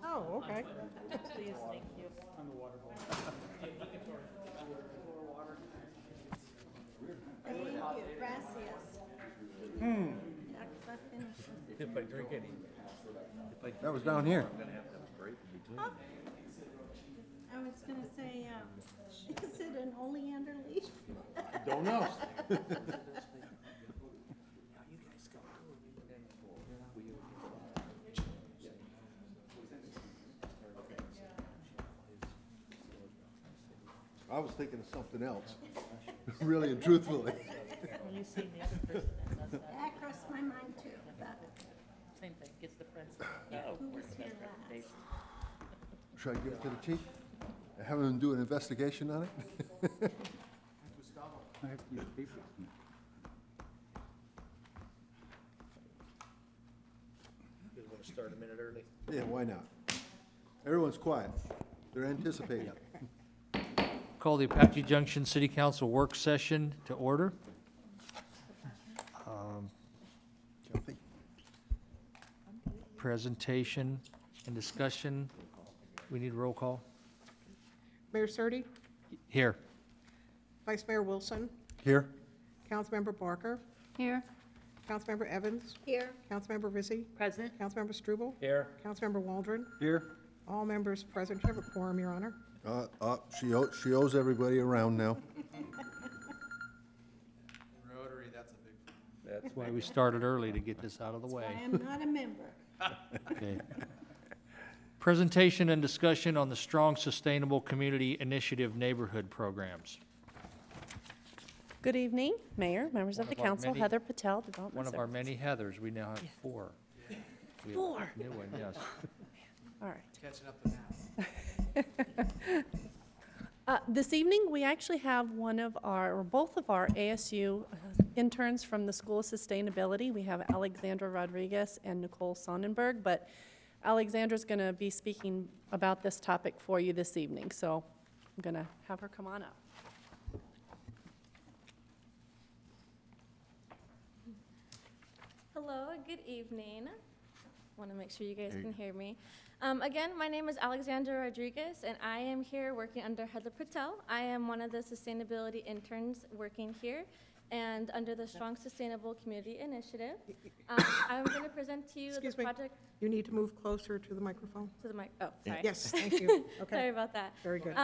Oh, okay. Please, thank you. Thank you, gracias. Yeah, 'cause I finished. If I drink any. That was down here. I'm gonna have to have a break in between. I was gonna say, is it an oleander leaf? Don't know. I was thinking of something else, really and truthfully. When you see the other person that does that, That crossed my mind too, but same thing, gets the friends. who was here last? Should I give it to the chief? Have him do an investigation on it? I have to use paper. You want to start a minute early? Yeah, why not? Everyone's quiet. They're anticipating. Call the Apache Junction City Council work session to order. Kathy? Presentation and discussion. We need roll call. Mayor Surtee, Here. Vice Mayor Wilson, Here? Councilmember Barker, Here. Councilmember Evans, Here, Councilmember Rizzi, Present. Councilmember Struble, Here. Councilmember Waldron, Here? all members present. You have a quorum, Your Honor. She owes everybody around now. Rotary, that's a big. That's why we started early, to get this out of the I way. am not a member. Okay. Presentation and discussion on the Strong Sustainable Community Initiative Neighborhood Programs. Good evening, Mayor, members of the One of our council, many- Heather Patel, Development One of our Services. many Heathers, we now have four. We have Four. a New one, yes. All right. Catching up to now. This evening, we actually have both of our ASU interns from the School of Sustainability. We have Alexandra Rodriguez and Nicole Sonnenberg, but Alexandra's going to be speaking about this topic for you this evening, so I'm going to have her come on up. Hello, good evening. Want to make sure you guys can hear me. Again, my name is Alexandra Rodriguez, and I am here working under Heather Patel. I am one of the sustainability interns working here, and under the Strong Sustainable Community Initiative. I'm going to present to you Excuse the me. project You need to move closer to the microphone. to the mic. Oh, sorry. Yes, thank you. Sorry Okay, about that. very good.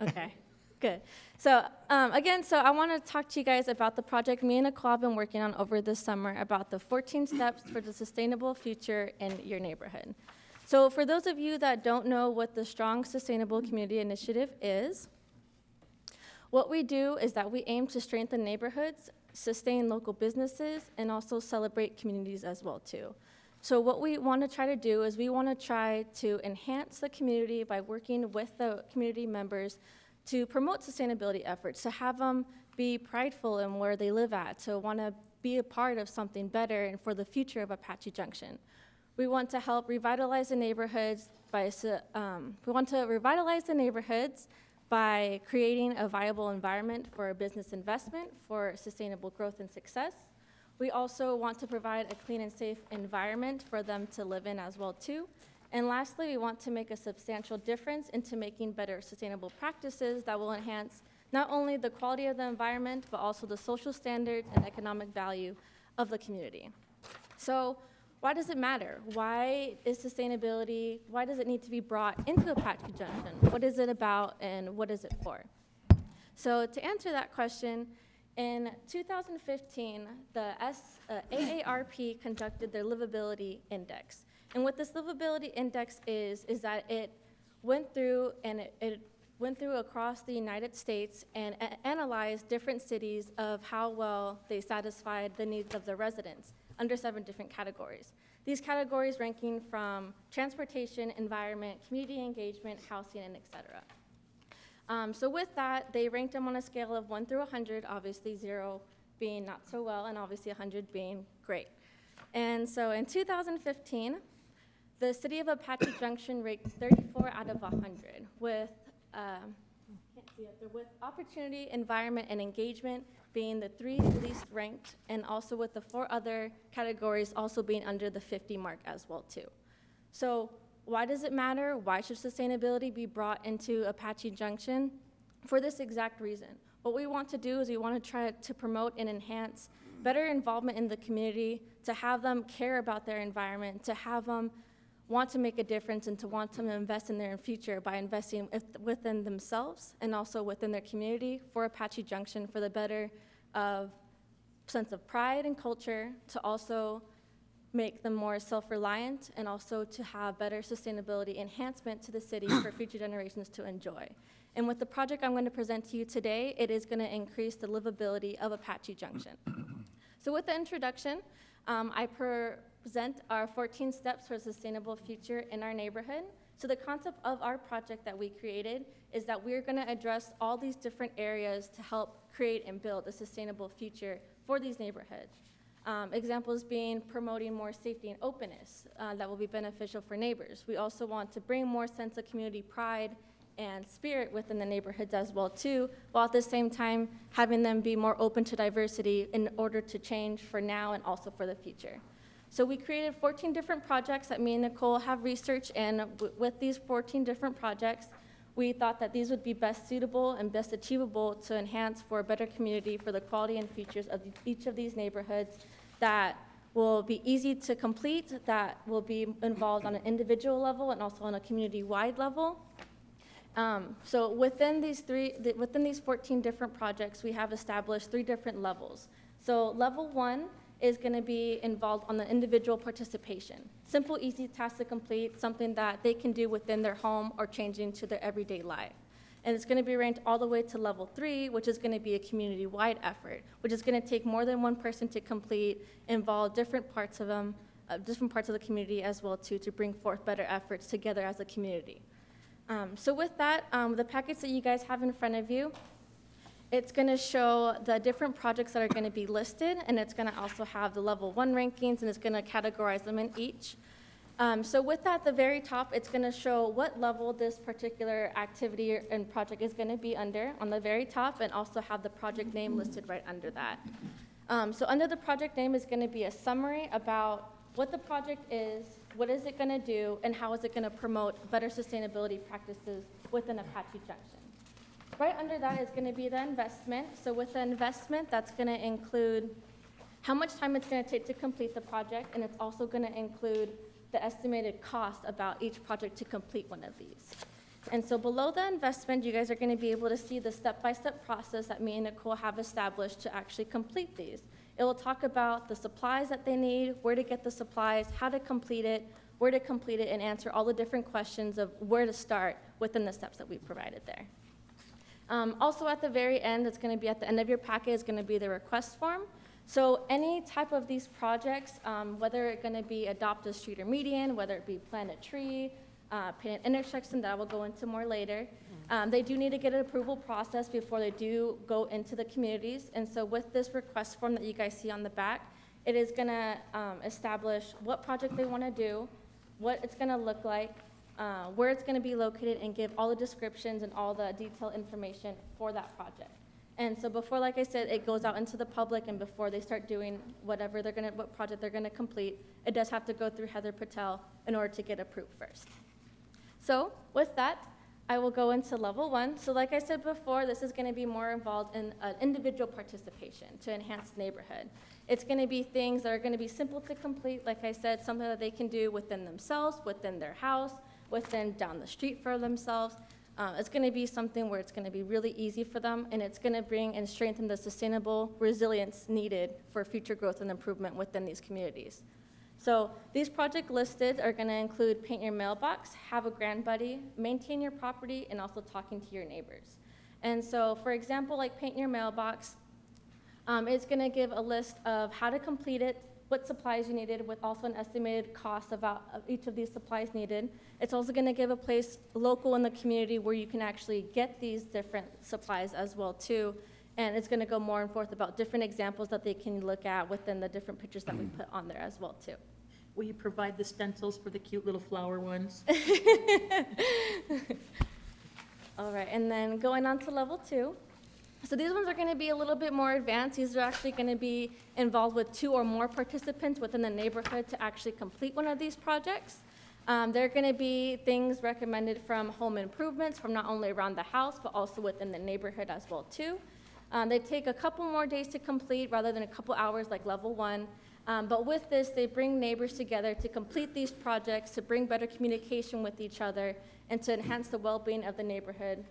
Okay, good. So again, I want to talk to you guys about the project me and Nicole have been working on over this summer about the 14 steps for the sustainable future in your neighborhood. So for those of you that don't know what the Strong Sustainable Community Initiative is, what we do is that we aim to strengthen neighborhoods, sustain local businesses, and also celebrate communities as well too. So what we want to try to do is we want to try to enhance the community by working with the community members to promote sustainability efforts, to have them be prideful in where they live at, to want to be a part of something better and for the future of Apache Junction. We want to help revitalize the neighborhoods by creating a viable environment for business investment, for sustainable growth and success. We also want to provide a clean and safe environment for them to live in as well too. And lastly, we want to make a substantial difference into making better sustainable practices that will enhance not only the quality of the environment, but also the social standards and economic value of the community. So why does it matter? Why is sustainability, why does it need to be brought into Apache Junction? What is it about and what is it for? So to answer that question, in 2015, the AARP conducted their livability index. And what this livability index is that it went through across the United States and analyzed different cities of how well they satisfied the needs of the residents under 7 different categories. These categories ranking from transportation, environment, community engagement, housing, and et cetera. So with that, they ranked them on a scale of 1 through 100, obviously 0 being not so well, and obviously 100 being great. And so in 2015, the city of Apache Junction ranked 34 out of 100 with, can't see it there, with opportunity, environment, and engagement being the 3 least ranked, and also with the 4 other categories also being under the 50 mark as well too. So why does it matter? Why should sustainability be brought into Apache Junction? For this exact reason. What we want to do is we want to try to promote and enhance better involvement in the community, to have them care about their environment, to have them want to make a difference, and to want to invest in their future by investing within themselves and also within their community for Apache Junction, for the better of sense of pride and culture, to also make them more self-reliant, and also to have better sustainability enhancement to the city for future generations to enjoy. And with the project I'm going to present to you today, it is going to increase the livability of Apache Junction. So with the introduction, I present our 14 steps for a sustainable future in our neighborhood. So the concept of our project that we created is that we're going to address all these different areas to help create and build a sustainable future for these neighborhoods. Examples being promoting more safety and openness that will be beneficial for neighbors. We also want to bring more sense of community pride and spirit within the neighborhoods as well too, while at the same time having them be more open to diversity in order to change for now and also for the future. So we created 14 different projects that me and Nicole have researched, and with these 14 different projects, we thought that these would be best suitable and best achievable to enhance for a better community for the quality and features of each of these neighborhoods, that will be easy to complete, that will be involved on an individual level and also on a community-wide level. So within these 14 different projects, we have established 3 different levels. So level 1 is going to be involved on the individual participation. Simple, easy task to complete, something that they can do within their home or changing to their everyday life. And it's going to be ranked all the way to level 3, which is going to be a community-wide effort, which is going to take more than one person to complete, involve different parts of them, different parts of the community as well too, to bring forth better efforts together as a community. So with that, the package that you guys have in front of you, it's going to show the different projects that are going to be listed, and it's going to also have the level 1 rankings, and it's going to categorize them in each. So with that, at the very top, it's going to show what level this particular activity and project is going to be under on the very top, and also have the project name listed right under that. So under the project name is going to be a summary about what the project is, what is it going to do, and how is it going to promote better sustainability practices within Apache Junction. Right under that is going to be the investment. So with the investment, that's going to include how much time it's going to take to complete the project, and it's also going to include the estimated cost about each project to complete one of these. And so below the investment, you guys are going to be able to see the step-by-step process that me and Nicole have established to actually complete these. It will talk about the supplies that they need, where to get the supplies, how to complete it, where to complete it, and answer all the different questions of where to start within the steps that we provided there. Also at the very end, it's going to be at the end of your packet, is going to be the request form. So any type of these projects, whether it's going to be adopt a street or median, whether it be plant a tree, paint an intersection, that I will go into more later. They do need to get an approval process before they do go into the communities. And so with this request form that you guys see on the back, it is going to establish what project they want to do, what it's going to look like, where it's going to be located, and give all the descriptions and all the detailed information for that project. And so before, like I said, it goes out into the public, and before they start doing whatever what project they're going to complete, it does have to go through Heather Patel in order to get approved first. So with that, I will go into level 1. So like I said before, this is going to be more involved in individual participation to enhance the neighborhood. It's going to be things that are going to be simple to complete, like I said, something that they can do within themselves, within their house, within down the street for themselves. It's going to be something where it's going to be really easy for them, and it's going to bring and strengthen the sustainable resilience needed for future growth and improvement within these communities. So these projects listed are going to include paint your mailbox, have a grand buddy, maintain your property, and also talking to your neighbors. And so, for example, like paint your mailbox, it's going to give a list of how to complete it, what supplies you needed, with also an estimated cost of each of these supplies needed. It's also going to give a place local in the community where you can actually get these different supplies as well too. And it's going to go more and forth about different examples that they can look at within the different pictures that we put on there as well too. Will you provide the stencils for the cute little flower ones? All right, and then going on to level 2. So these ones are going to be a little bit more advanced. These are actually going to be involved with 2 or more participants within the neighborhood to actually complete one of these projects. They're going to be things recommended from home improvements from not only around the house, but also within the neighborhood as well too. They take a couple more days to complete rather than a couple hours like level 1. But with this, they bring neighbors together to complete these projects, to bring better communication with each other, and to enhance the well-being of the neighborhood,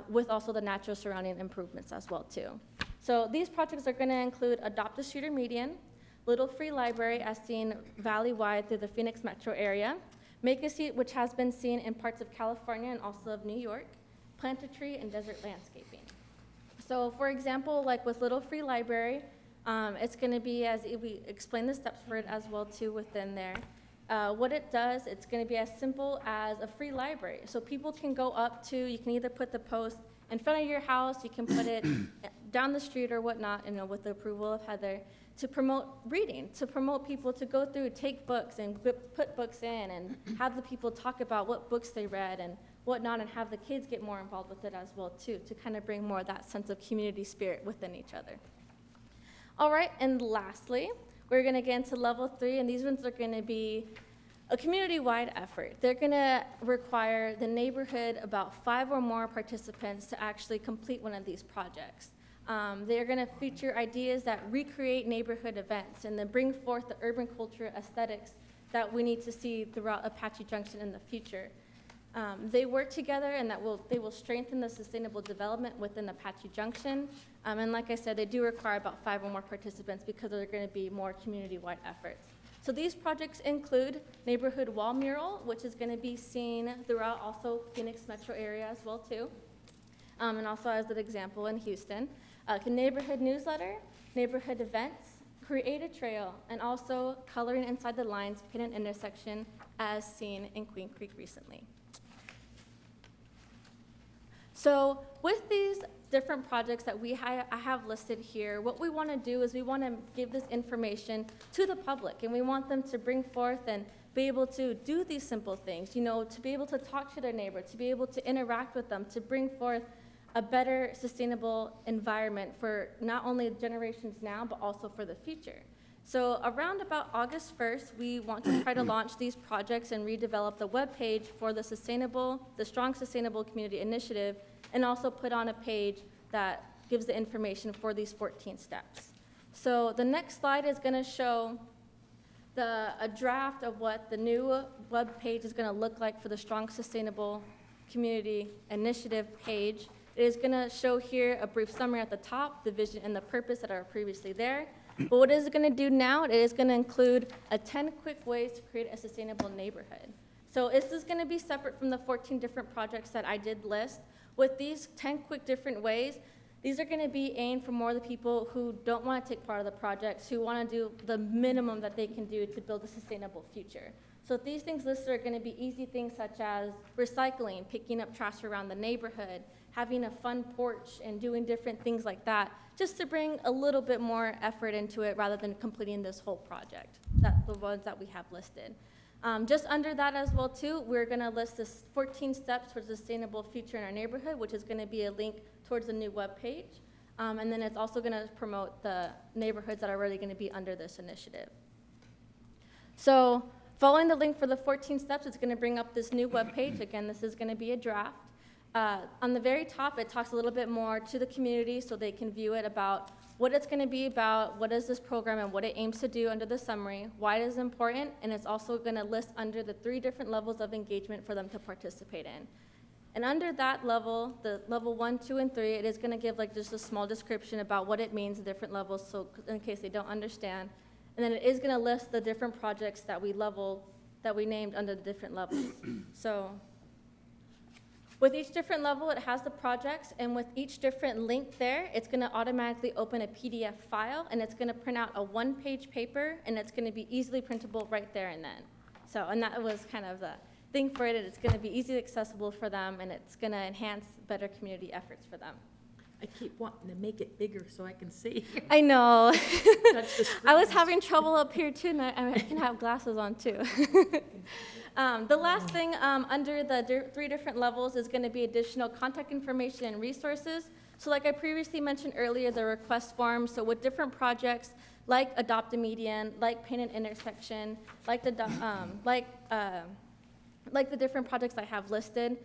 with also the natural surrounding improvements as well too. So these projects are going to include Adopt a Street or Median, Little Free Library as seen valley-wide through the Phoenix metro area, Make a Seat, which has been seen in parts of California and also of New York, Plant a Tree, and Desert Landscaping. So for example, like with Little Free Library, it's going to be, as we explain the steps for it as well too within there. What it does, it's going to be as simple as a free library. So people can go up to, you can either put the post in front of your house, you can put it down the street or whatnot, with the approval of Heather, to promote reading, to promote people to go through, take books and put books in and have the people talk about what books they read and whatnot, and have the kids get more involved with it as well too, to kind of bring more of that sense of community spirit within each other. All right, and lastly, we're going to get into level 3, and these ones are going to be a community-wide effort. They're going to require the neighborhood, about 5 or more participants, to actually complete one of these projects. They're going to feature ideas that recreate neighborhood events and then bring forth the urban culture aesthetics that we need to see throughout Apache Junction in the future. They work together, and they will strengthen the sustainable development within Apache Junction. And like I said, they do require about 5 or more participants because they're going to be more community-wide efforts. So these projects include Neighborhood Wall Mural, which is going to be seen throughout also Phoenix metro area as well too, and also as an example in Houston. Neighborhood Newsletter, Neighborhood Events, Create a Trail, and also Coloring Inside the Lines, Pin an Intersection, as seen in Queen Creek recently. So with these different projects that I have listed here, what we want to do is we want to give this information to the public, and we want them to bring forth and be able to do these simple things, to be able to talk to their neighbor, to be able to interact with them, to bring forth a better sustainable environment for not only generations now, but also for the future. So around about August 1st, we want to try to launch these projects and redevelop the webpage for the Strong Sustainable Community Initiative, and also put on a page that gives the information for these 14 steps. So the next slide is going to show a draft of what the new web page is going to look like for the Strong Sustainable Community Initiative page. It is going to show here a brief summary at the top, the vision and the purpose that are previously there. But what is it going to do now? It is going to include 10 quick ways to create a sustainable neighborhood. So this is going to be separate from the 14 different projects that I did list. With these 10 quick different ways, these are going to be aimed for more of the people who don't want to take part of the projects, who want to do the minimum that they can do to build a sustainable future. So these things listed are going to be easy things such as recycling, picking up trash around the neighborhood, having a fun porch, and doing different things like that, just to bring a little bit more effort into it rather than completing this whole project. That's the ones that we have listed. Just under that as well too, we're going to list this 14 steps towards a sustainable future in our neighborhood, which is going to be a link towards the new webpage. And then it's also going to promote the neighborhoods that are already going to be under this initiative. So following the link for the 14 steps, it's going to bring up this new webpage. Again, this is going to be a draft. On the very top, it talks a little bit more to the community so they can view it about what it's going to be about, what is this program and what it aims to do under the summary, why it is important, and it's also going to list under the 3 different levels of engagement for them to participate in. And under that level, the level 1, 2, and 3, it is going to give just a small description about what it means, the different levels, so in case they don't understand. And then it is going to list the different projects that we named under the different levels. So with each different level, it has the projects, and with each different link there, it's going to automatically open a PDF file, and it's going to print out a 1-page paper, and it's going to be easily printable right there and then. So, and that was kind of the thing for it. It's going to be easily accessible for them, and it's going to enhance better community efforts for them. I keep wanting to make it bigger so I can see. I know. Touch the I was screen. having trouble up here too, and I can have glasses on too. The last thing, under the 3 different levels is gonna be additional contact information and resources. So like I previously mentioned earlier, the request form, so with different projects, like Adopt a Median, like Paint an Intersection, like the different projects I have listed,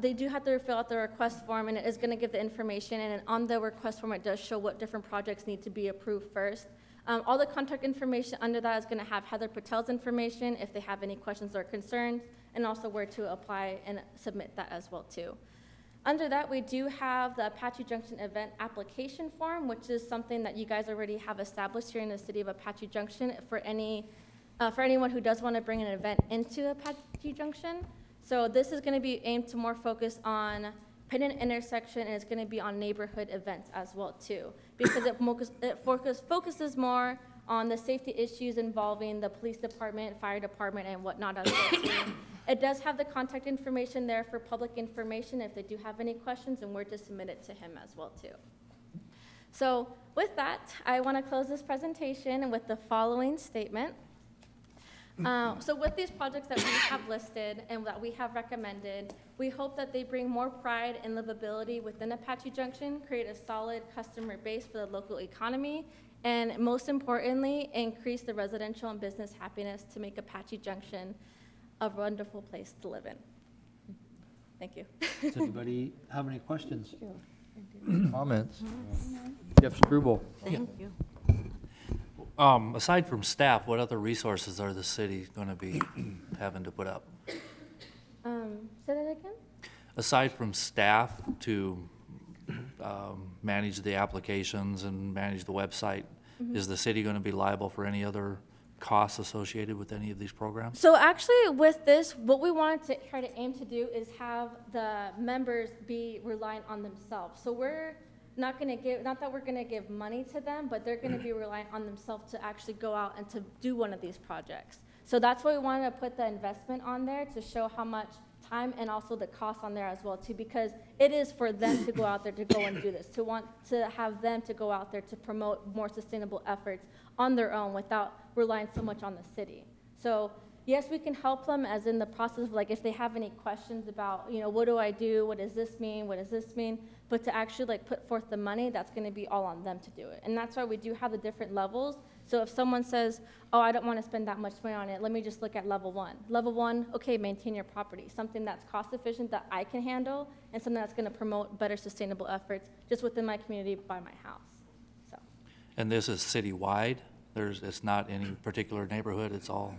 they do have to fill out the request form, and it is gonna give the information, and on the request form, it does show what different projects need to be approved first. All the contact information under that is gonna have Heather Patel's information if they have any questions or concerns, and also where to apply and submit that as well too. Under that, we do have the Apache Junction event application form, which is something that you guys already have established here in the city of Apache Junction for anyone who does want to bring an event into Apache Junction. So this is going to be aimed to more focus on Paint an Intersection, and it's going to be on neighborhood events as well too, because it focuses more on the safety issues involving the police department, fire department, and whatnot as well too. It does have the contact information there for public information if they do have any questions, and we're to submit it to him as well too. So with that, I want to close this presentation with the following statement. So with these projects that we have listed and that we have recommended, we hope that they bring more pride and livability within Apache Junction, create a solid customer base for the local economy, and most importantly, increase the residential and business happiness to make Apache Junction a wonderful place to live in. Thank you. Does anybody have any questions? Comments? Jeff Struble. Thank you. Aside from staff, what other resources are the city going to be having to put up? Say that again? Aside from staff to manage the applications and manage the website, is the city going to be liable for any other costs associated with any of these programs? So actually with this, what we wanted to try to aim to do is have the members be reliant on themselves. So we're not going to give, not that we're going to give money to them, but they're going to be reliant on themselves to actually go out and to do one of these projects. So that's why we wanted to put the investment on there to show how much time and also the cost on there as well too, because it is for them to go out there to go and do this, to want to have them to go out there to promote more sustainable efforts on their own without relying so much on the city. So yes, we can help them as in the process of like if they have any questions about, you know, what do I do? What does this mean? What does this mean? But to actually like put forth the money, that's going to be all on them to do it. And that's why we do have the different levels. So if someone says, oh, I don't want to spend that much money on it, let me just look at level 1. Level 1, okay, maintain your property. Something that's cost efficient that I can handle and something that's going to promote better sustainable efforts just within my community by my house. So. And this is citywide? It's not any particular neighborhood, it's all?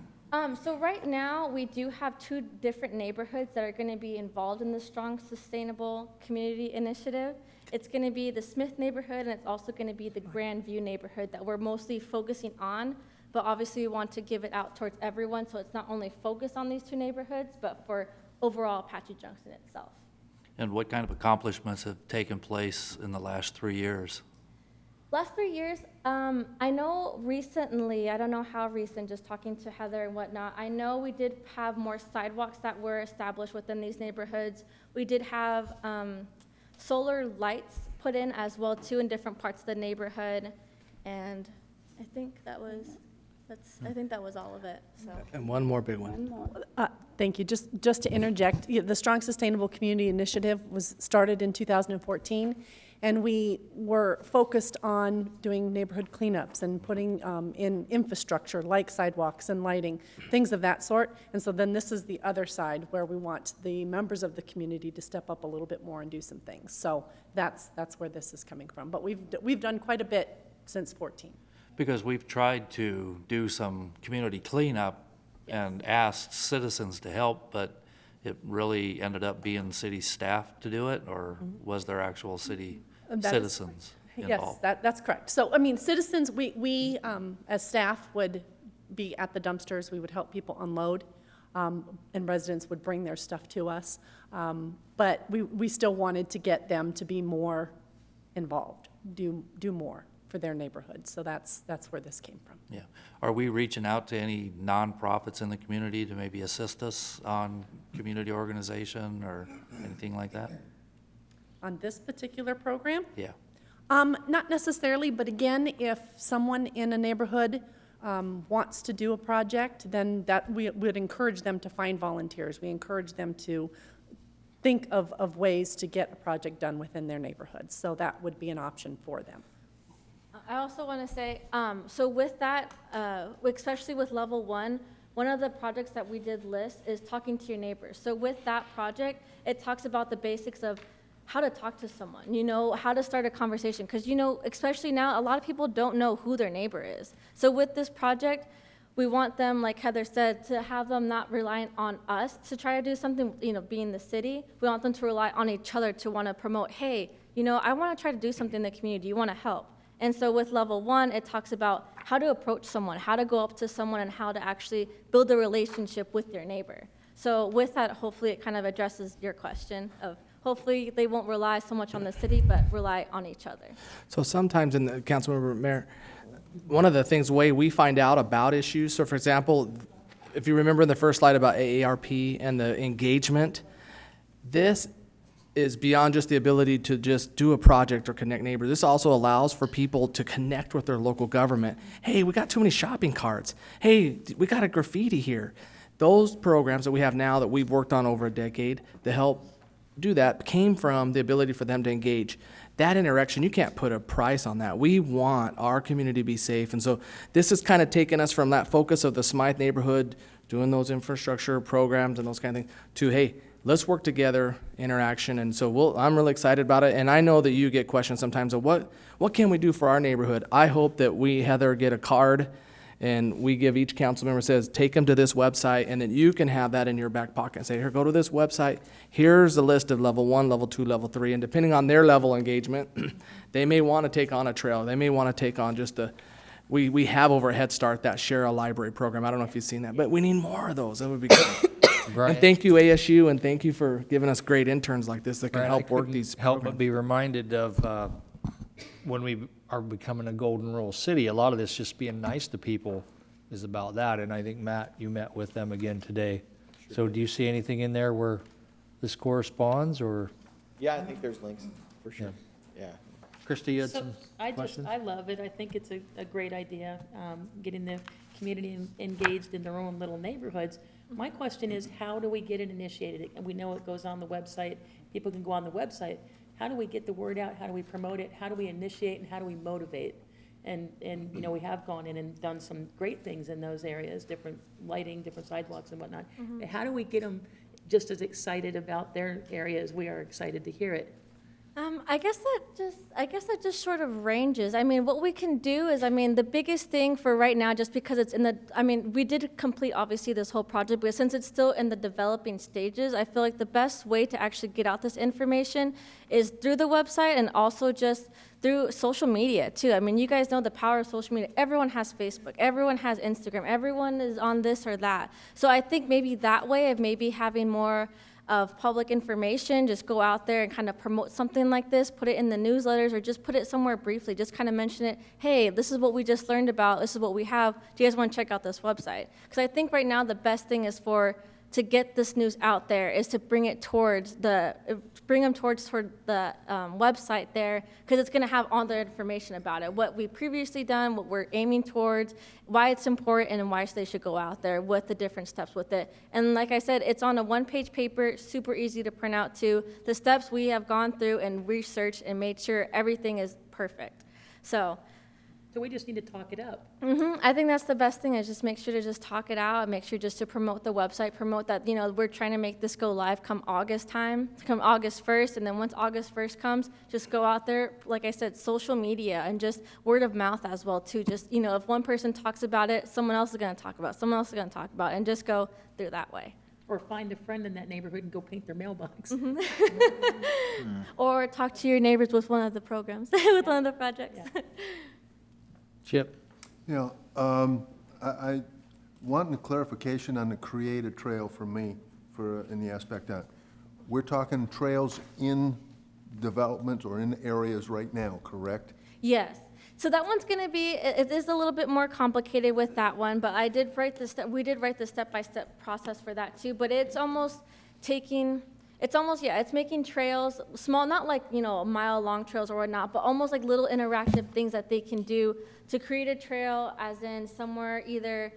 So right now, we do have 2 different neighborhoods that are going to be involved in the Strong Sustainable Community Initiative. It's going to be the Smith neighborhood, and it's also going to be the Grandview neighborhood that we're mostly focusing on, but obviously we want to give it out towards everyone, so it's not only focused on these 2 neighborhoods, but for overall Apache Junction itself. And what kind of accomplishments have taken place in the last 3 years? Last 3 years, I know recently, I don't know how recent, just talking to Heather and whatnot, I know we did have more sidewalks that were established within these neighborhoods. We did have solar lights put in as well too in different parts of the neighborhood. And I think that was, I think that was all of it, so. And one more big one. Thank you. Just to interject, the Strong Sustainable Community Initiative was started in 2014, and we were focused on doing neighborhood cleanups and putting in infrastructure like sidewalks and lighting, things of that sort. And so then this is the other side where we want the members of the community to step up a little bit more and do some things. So that's where this is coming from. But we've done quite a bit since 14. Because we've tried to do some community cleanup and asked citizens to help, but it really ended up being city staff to do it, or was there actual city citizens involved? Yes, that's correct. So, I mean, citizens, we as staff would be at the dumpsters, we would help people unload, and residents would bring their stuff to us. But we still wanted to get them to be more involved, do more for their neighborhood. So that's where this came from. Yeah. Are we reaching out to any nonprofits in the community to maybe assist us on community organization or anything like that? on this particular program? Yeah. Not necessarily, but again, if someone in a neighborhood wants to do a project, then that we would encourage them to find volunteers. We encourage them to think of ways to get a project done within their neighborhood. So that would be an option for them. I also want to say, so with that, especially with level one of the projects that we did list is talking to your neighbors. So with that project, it talks about the basics of how to talk to someone, how to start a conversation. Because, especially now, a lot of people don't know who their neighbor is. So with this project, we want them, like Heather said, to have them not reliant on us to try to do something, being the city. We want them to rely on each other to want to promote, hey, I want to try to do something in the community. Do you want to help? And so with level one, it talks about how to approach someone, how to go up to someone, and how to actually build a relationship with your neighbor. So with that, hopefully it kind of addresses your question of hopefully they won't rely so much on the city, but rely on each other. So sometimes in the Councilmember Mayor, one of the things, way we find out about issues, so for example, if you remember in the first slide about AARP and the engagement, this is beyond just the ability to just do a project or connect neighbors. This also allows for people to connect with their local government. Hey, we got too many shopping carts. Hey, we got a graffiti here. Those programs that we have now that we've worked on over a decade to help do that came from the ability for them to engage. That interaction, you can't put a price on that. We want our community to be safe. And so this has kind of taken us from that focus of the Smythe neighborhood, doing those infrastructure programs and those kind of things, to, hey, let's work together, interaction. And so I'm really excited about it. And I know that you get questions sometimes of what can we do for our neighborhood? I hope that we, Heather, get a card and we give each council member, says, take them to this website, and then you can have that in your back pocket and say, here, go to this website. Here's the list of level 1, level 2, level 3. And depending on their level engagement, they may want to take on a trail. They may want to take on just we have over at Head Start that share a library program. I don't know if you've seen that, but we need more of those. That would be great. And thank you, ASU, and thank you for giving us great interns like this that can Brian, I help work couldn't these help but programs. be reminded of when we are becoming a golden rule city, a lot of this just being nice to people is about that. And I think, Matt, you met with them again today. So do you see anything in there where this corresponds, or? Yeah, I think there's links, for sure. Yeah. Christie, you had So some I questions? love it. I think it's a great idea, getting the community engaged in their own little neighborhoods. My question is, how do we get it initiated? And we know it goes on the website. People can go on the website. How do we get the word out? How do we promote it? How do we initiate, and how do we motivate? And we have gone in and done some great things in those areas, different lighting, different sidewalks and whatnot. But how do we get them just as excited about their area as we are excited to hear it? I guess that just sort of ranges. I mean, what we can do is, the biggest thing for right now, just because it's we did complete obviously this whole project, but since it's still in the developing stages, I feel like the best way to actually get out this information is through the website and also just through social media too. You guys know the power of social media. Everyone has Facebook, everyone has Instagram, everyone is on this or that. So I think maybe that way of maybe having more of public information, just go out there and kind of promote something like this, put it in the newsletters, or just put it somewhere briefly, just kind of mention it, hey, this is what we just learned about, this is what we have, do you guys want to check out this website? Because I think right now the best thing is to get this news out there is to bring them towards the website there, because it's going to have all the information about it, what we've previously done, what we're aiming towards, why it's important, and why they should go out there with the different steps with it. And like I said, it's on a one-page paper, super easy to print out too. The steps we have gone through and researched and made sure everything is perfect. So we just need to talk it up. I think that's the best thing, is just make sure to just talk it out, and make sure just to promote the website, promote that, we're trying to make this go live come August 1st, and then once August 1st comes, just go out there, like I said, social media, and just word of mouth as well too. Just, if one person talks about it, someone else is going to talk about it, someone else is going to talk about it, and just go through that way. Or find a friend in that neighborhood and go paint their mailbox. Or talk to your neighbors with one of the programs, with one of the projects. Yeah. Chip? I want a clarification on the create a trail for me, in the aspect that we're talking trails in development or in areas right now, correct? Yes. So that one's going to be, it is a little bit more complicated with that one, but we did write the step-by-step process for that too, but it's almost It's almost, yeah, it's making trails small, not like, you know, mile-long trails or whatnot, but almost like little interactive things that they can do to create a trail, as in somewhere either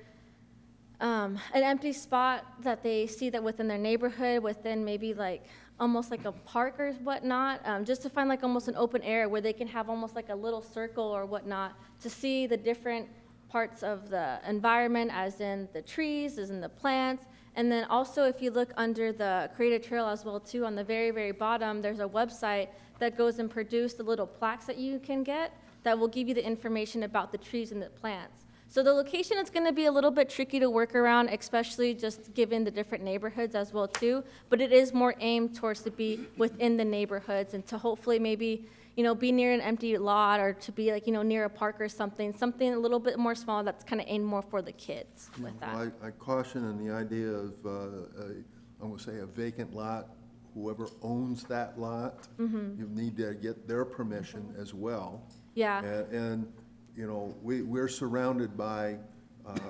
an empty spot that they see that within their neighborhood, within maybe like almost like a park or whatnot, just to find like almost an open area where they can have almost like a little circle or whatnot to see the different parts of the environment, as in the trees, as in the plants. And then also, if you look under the Create a Trail as well too, on the very, very bottom, there's a website that goes and produce the little plaques that you can get that will give you the information about the trees and the plants. So the location is going to be a little bit tricky to work around, especially just given the different neighborhoods as well too, but it is more aimed towards to be within the neighborhoods and to hopefully maybe, you know, be near an empty lot or to be like, you know, near a park or something a little bit more small that's kind of aimed more for the kids with that. Well, I caution in the idea of, I'm going to say, a vacant lot. Whoever owns that lot, you need to get their permission as well. Yeah. And you know, we're surrounded by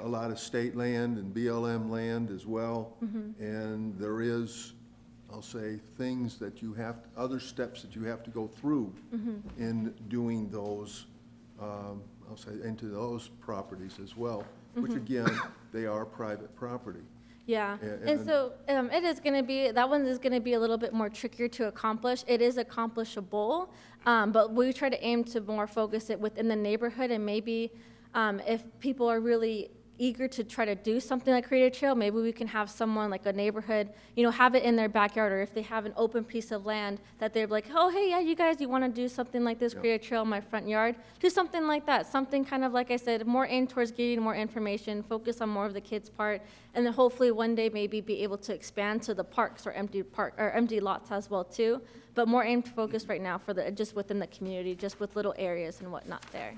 a lot of state land and BLM land as well. And there is, I'll say, things that you have, other steps that you have to go through in doing those, I'll say, into those properties as well, which again, they are private property. Yeah, And- and so it is going to be, that one is going to be a little bit more trickier to accomplish. It is accomplishable, but we try to aim to more focus it within the neighborhood, and maybe if people are really eager to try to do something like create a trail, maybe we can have someone like a neighborhood, you know, have it in their backyard, or if they have an open piece of land that they're like, oh, hey, yeah, you guys, you want to do something like this, create a trail in my front yard, do something like that, something kind of, like I said, more aimed towards getting more information, focus on more of the kids' part, and then hopefully one day maybe be able to expand to the parks or empty lots as well too, but more aimed focus right now for the, just within the community, just with little areas and whatnot there.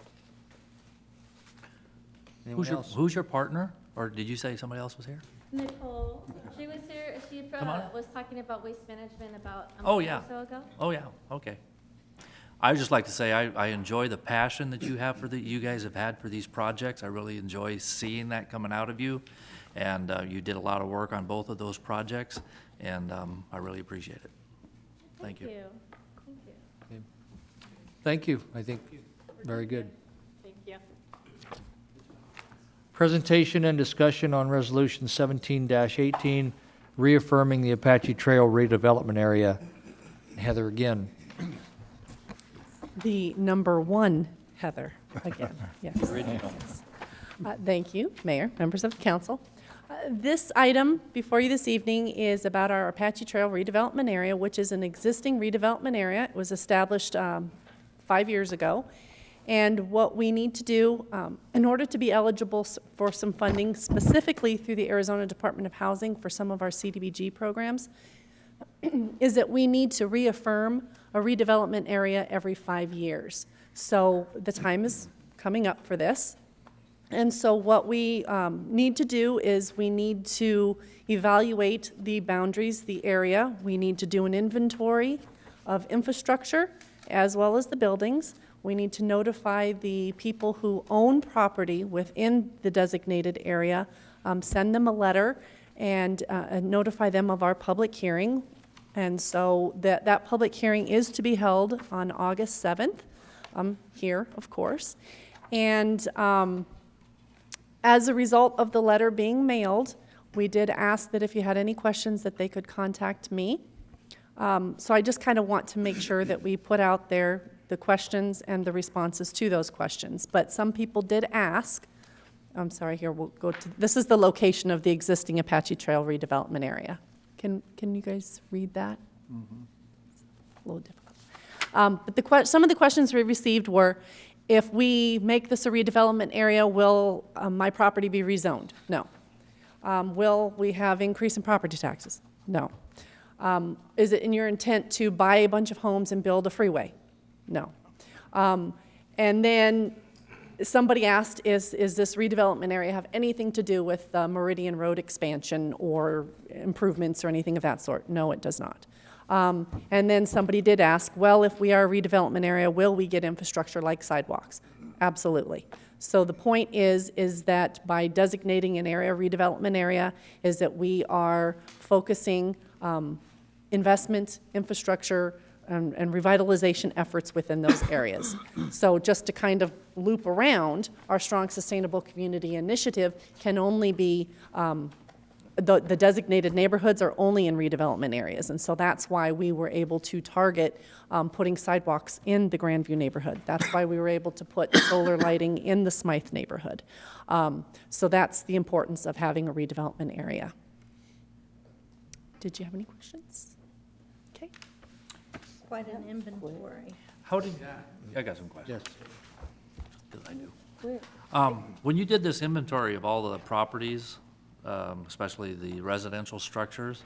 Anyone else? Who's your partner? Or did you say somebody else was here? Nicole, she was here, she Come on. was talking about waste management about a Oh, month yeah. or so ago. Oh, yeah, okay. I would just like to say, I enjoy the passion that you have you guys have had for these projects. I really enjoy seeing that coming out of you. And you did a lot of work on both of those projects, and I really appreciate it. Thank you. Thank you. Thank you, I think, very good. Thank you. Presentation and discussion on Resolution 17-18, reaffirming the Apache Trail redevelopment area. Heather again. The number one Heather, again, yes. Thank you, Mayor, members of the council. This item before you this evening is about our Apache Trail redevelopment area, which is an existing redevelopment area. It was established 5 years ago. And what we need to do in order to be eligible for some funding, specifically through the Arizona Department of Housing for some of our CDBG programs, is that we need to reaffirm a redevelopment area every 5 years. So the time is coming up for this. And so what we need to do is we need to evaluate the boundaries, the area. We need to do an inventory of infrastructure as well as the buildings. We need to notify the people who own property within the designated area, send them a letter, and notify them of our public hearing. And so that public hearing is to be held on August 7th, here, of course. And as a result of the letter being mailed, we did ask that if you had any questions that they could contact me. So I just kind of want to make sure that we put out there the questions and the responses to those questions. But some people did ask, I'm sorry, here, we'll go to, this is the location of the existing Apache Trail redevelopment area. Can you guys read that? It's a little difficult. But some of the questions we received were, if we make this a redevelopment area, will my property be rezoned? No. Will we have increase in property taxes? No. Is it in your intent to buy a bunch of homes and build a freeway? No. And then somebody asked, is this redevelopment area have anything to do with Meridian Road expansion or improvements or anything of that sort? No, it does not. And then somebody did ask, well, if we are a redevelopment area, will we get infrastructure like sidewalks? Absolutely. So the point is that by designating an area, redevelopment area, is that we are focusing investment, infrastructure, and revitalization efforts within those areas. So just to kind of loop around, our Strong Sustainable Community Initiative can only be, the designated neighborhoods are only in redevelopment areas. And so that's why we were able to target putting sidewalks in the Grandview neighborhood. That's why we were able to put solar lighting in the Smythe neighborhood. So that's the importance of having a redevelopment area. Did you have any questions? Okay. Quite an inventory. How did, I got some questions. Yes. Because I do. When you did this inventory of all the properties, especially the residential structures,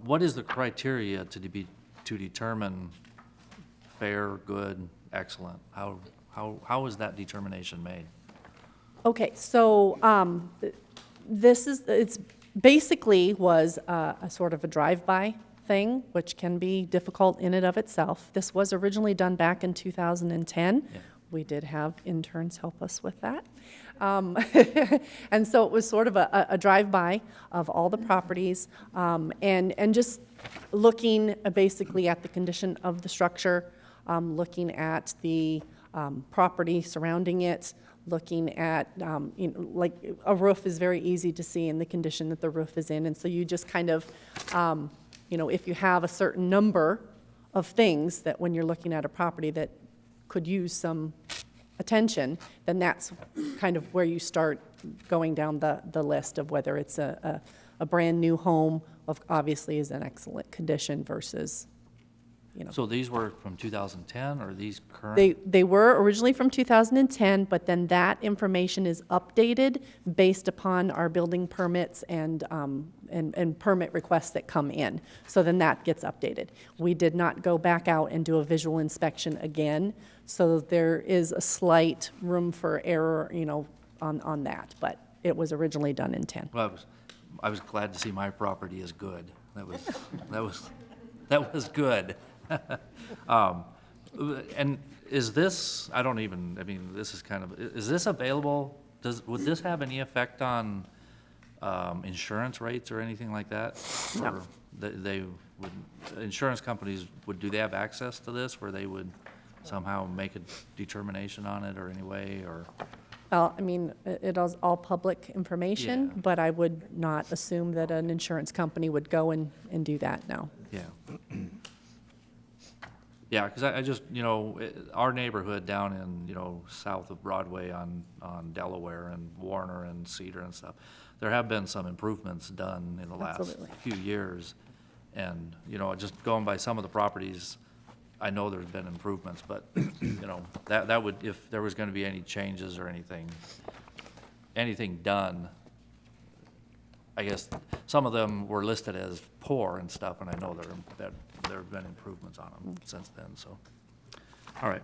what is the criteria to determine fair, good, excellent? How is that determination made? Okay, so it's basically was a sort of a drive-by thing, which can be difficult in and of itself. This was originally done back in 2010. Yeah. We did have interns help us with that. And so it was sort of a drive-by of all the properties, and just looking basically at the condition of the structure, looking at the property surrounding it, looking at, like a roof is very easy to see in the condition that the roof is in. And so you just kind of, if you have a certain number of things that when you're looking at a property that could use some attention, then that's kind of where you start going down the list of whether it's a brand new home, obviously is in excellent condition versus, So these were from 2010, or these current? They were originally from 2010, but then that information is updated based upon our building permits and permit requests that come in. So then that gets updated. We did not go back out and do a visual inspection again, so there is a slight room for error, on that, but it was originally done in 10. Well, I was glad to see my property is good. That was good. And is this, this is kind of, is this available? Would this have any effect on insurance rates or anything like that? No. Or insurance companies, do they have access to this where they would somehow make a determination on it or any way, or? Well, it is all public information, Yeah. but I would not assume that an insurance company would go and do that, no. Yeah. Yeah, because I just, our neighborhood down in, south of Broadway on Delaware and Warner and Cedar and stuff, there have been some improvements done in the last Absolutely. few years. And, just going by some of the properties, I know there's been improvements, but, that would, if there was going to be any changes or anything done, I guess some of them were listed as poor and stuff, and I know there have been improvements on them since then, so. All right.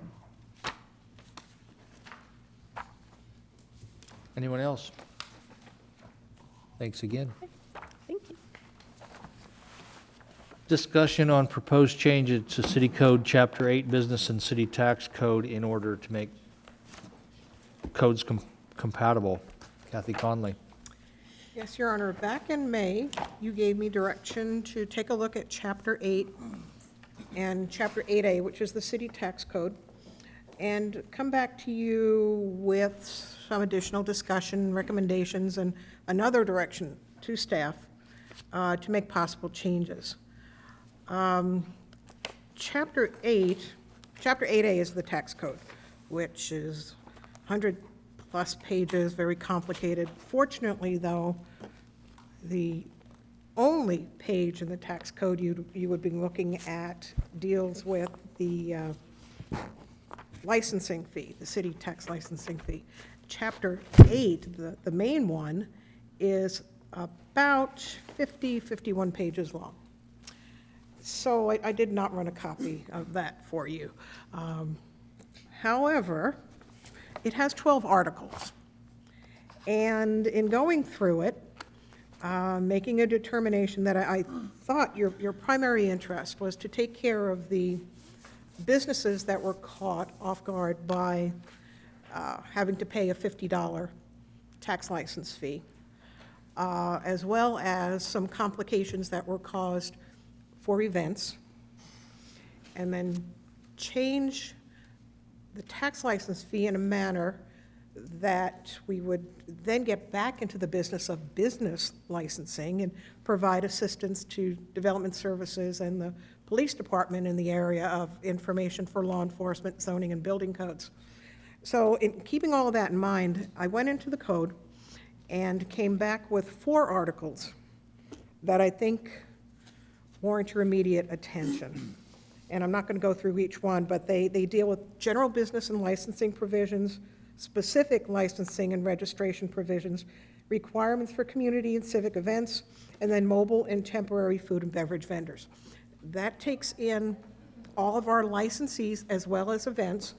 Anyone else? Thanks again. Thank you. Discussion on proposed changes to City Code, Chapter 8, Business and City Tax Code in order to make codes compatible. Kathy Conley. Yes, Your Honor, back in May, you gave me direction to take a look at Chapter 8 and Chapter 8A, which is the city tax code, and come back to you with some additional discussion, recommendations, and another direction to staff to make possible changes. Chapter 8A is the tax code, which is 100-plus pages, very complicated. Fortunately, though, the only page in the tax code you would be looking at deals with the licensing fee, the city tax licensing fee. Chapter 8, the main one, is about 51 pages long. So I did not run a copy of that for you. However, it has 12 articles. And in going through it, making a determination that I thought your primary interest was to take care of the businesses that were caught off guard by having to pay a $50 tax license fee. as well as some complications that were caused for events, and then change the tax license fee in a manner that we would then get back into the business of business licensing and provide assistance to development services and the police department in the area of information for law enforcement, zoning, and building codes. So in keeping all of that in mind, I went into the code and came back with 4 articles that I think warrant your immediate attention. And I'm not going to go through each one, but they deal with general business and licensing provisions, specific licensing and registration provisions, requirements for community and civic events, and then mobile and temporary food and beverage vendors. That takes in all of our licensees as well as events,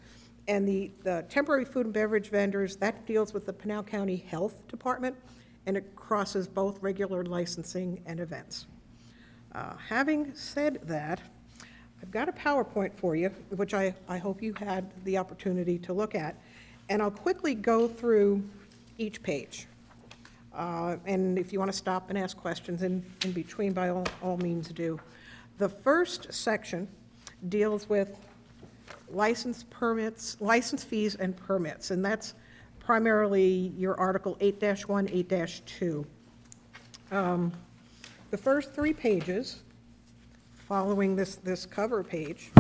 and the temporary food and beverage vendors, that deals with the Pinal County Health Department, and it crosses both regular licensing and events. Having said that, I've got a PowerPoint for you, which I hope you had the opportunity to look at, and I'll quickly go through each page. And if you want to stop and ask questions in between, by all means do. The first section deals with license permits, license fees and permits, and that's primarily your Article 8-1, 8-2. The first 3 pages, following this cover page,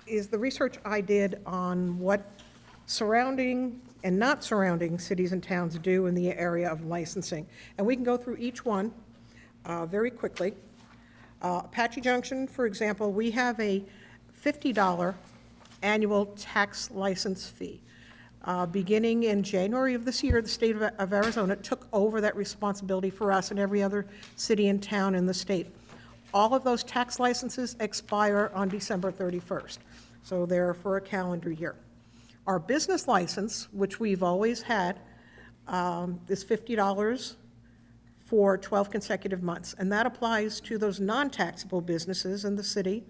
is the research I did on what surrounding and not surrounding cities and towns do in the area of licensing. And we can go through each one very quickly. Apache Junction, for example, we have a $50 annual tax license fee. Beginning in January of this year, the state of Arizona took over that responsibility for us and every other city and town in the state. All of those tax licenses expire on December 31st, so they're for a calendar year. Our business license, which we've always had, is $50 for 12 consecutive months, and that applies to those non-taxable businesses in the city.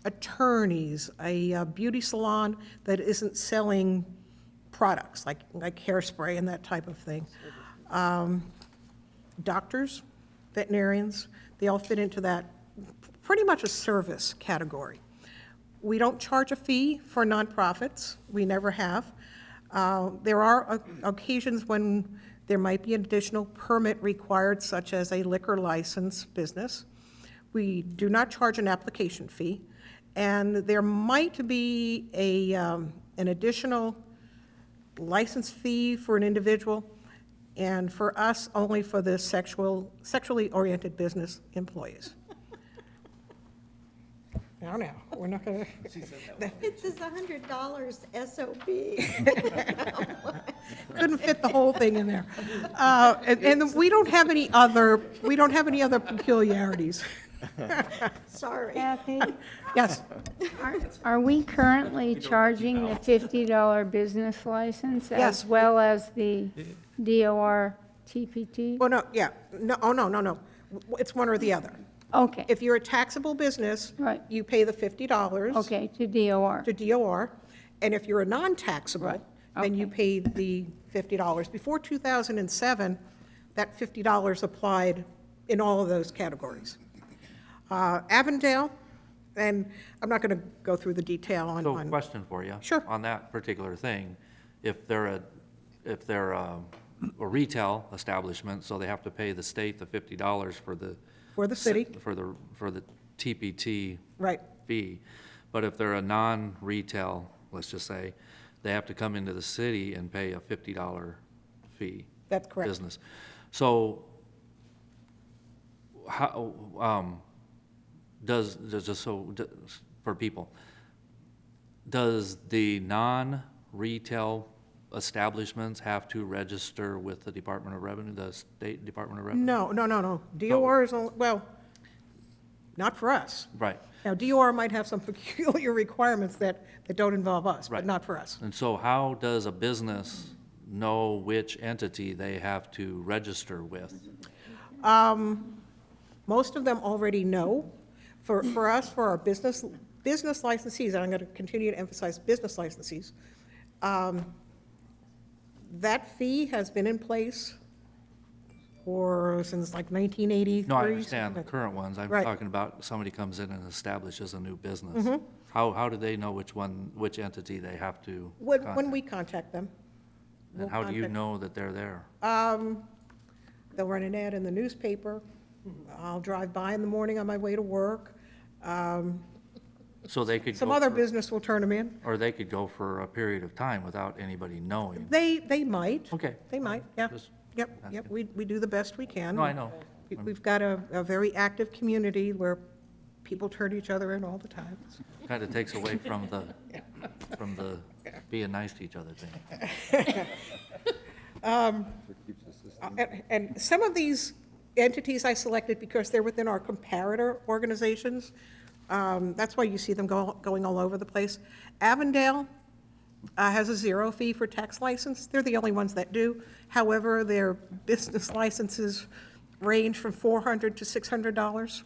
Attorneys, a beauty salon that isn't selling products like hairspray and that type of thing. Doctors, veterinarians, they all fit into that pretty much a service category. We don't charge a fee for nonprofits. We never have. There are occasions when there might be an additional permit required, such as a liquor license business. We do not charge an application fee, and there might be an additional license fee for an individual, and for us, only for the sexually oriented business employees. Now, we're not going to. It says $100 SOB. Couldn't fit the whole thing in there. And we don't have any other peculiarities. Sorry. Kathy, Yes. are we currently charging the $50 business license Yes. as well as the DOR TPT? Well, no, yeah. No, oh, no. It's one or the other. Okay, If you're a taxable business, Right. you pay the $50 okay, to DOR. to DOR, and if you're a non-taxable, Right. then you Okay. pay the $50. Before 2007, that $50 applied in all of those categories. Avondale, and I'm not going to go through the detail on. So question for you. Sure. On that particular thing, if they're a retail establishment, so they have to pay the state the $50 for the. For the city, For the TPT right. fee. But if they're a non-retail, let's just say, they have to come into the city and pay a $50 fee. That's correct. Business. So how, for people, does the non-retail establishments have to register with the Department of Revenue, the State Department of Revenue? No. DOR is, well, not for us. Right. Now, DOR might have some peculiar requirements that don't involve us, but Right. not for us. And so how does a business know which entity they have to register with? Most of them already know. For us, for our business licensees, and I'm going to continue to emphasize business licensees, That fee has been in place since like 1983. No, I understand the something. current ones. I'm Right. talking about somebody comes in and establishes a new business. How do they know which entity they have to When contact? we contact them. And we'll how do you contact- know that they're there? They'll run an ad in the newspaper. I'll drive by in the morning on my way to work. So they could Some go other for- business will turn them in. Or they could go for a period of time without anybody knowing. They might. Okay. They might, yeah. Just- Yep, we do the best we can. No, I know. We've got a very active community where people turn each other in all the time. Kind of takes away from the being nice to each other thing. And some of these entities I selected because they're within our comparator organizations. That's why you see them going all over the place. Avondale has a 0 fee for tax license. They're the only ones that do. However, their business licenses range from $400 to $600.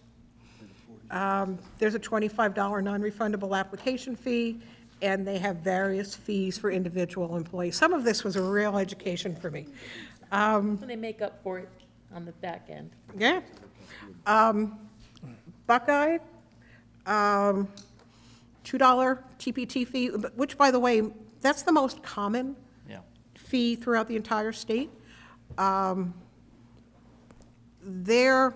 There's a $25 non-refundable application fee, and they have various fees for individual employees. Some of this was a real education for me. So they make up for it on the back end. Yeah. Buckeye, $2 TPT fee, which, by the way, that's the most common Yeah. fee throughout the entire state. Their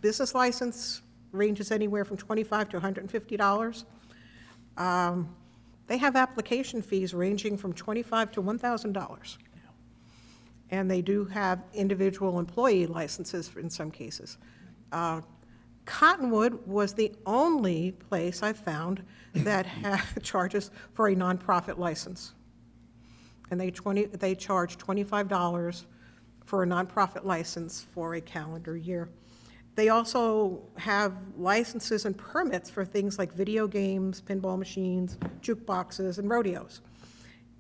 business license ranges anywhere from $25 to $150. They have application fees ranging from $25 to $1,000. And they do have individual employee licenses in some cases. Cottonwood was the only place I found that charges for a nonprofit license. And they charge $25 for a nonprofit license for a calendar year. They also have licenses and permits for things like video games, pinball machines, jukeboxes, and rodeos.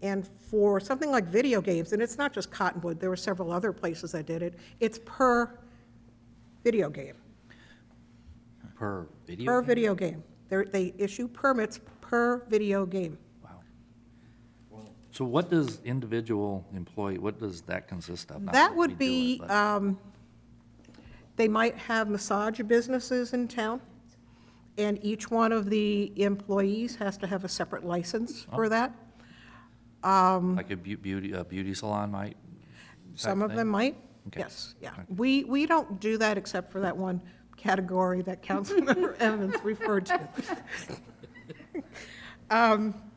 And for something like video games, and it's not just Cottonwood, there were several other places that did it, it's per video game. Per video? Per game? video game. They issue permits per video game. Wow. So what does individual employee, what does that consist of? Not That we would do be, it, but- they might have massage businesses in town, and each one of the employees has to have a separate license for that. Like a beauty salon might? Some type of them thing? might, Okay. yes, yeah. Okay. We don't do that except for that one category that Councilmember Evans referred to.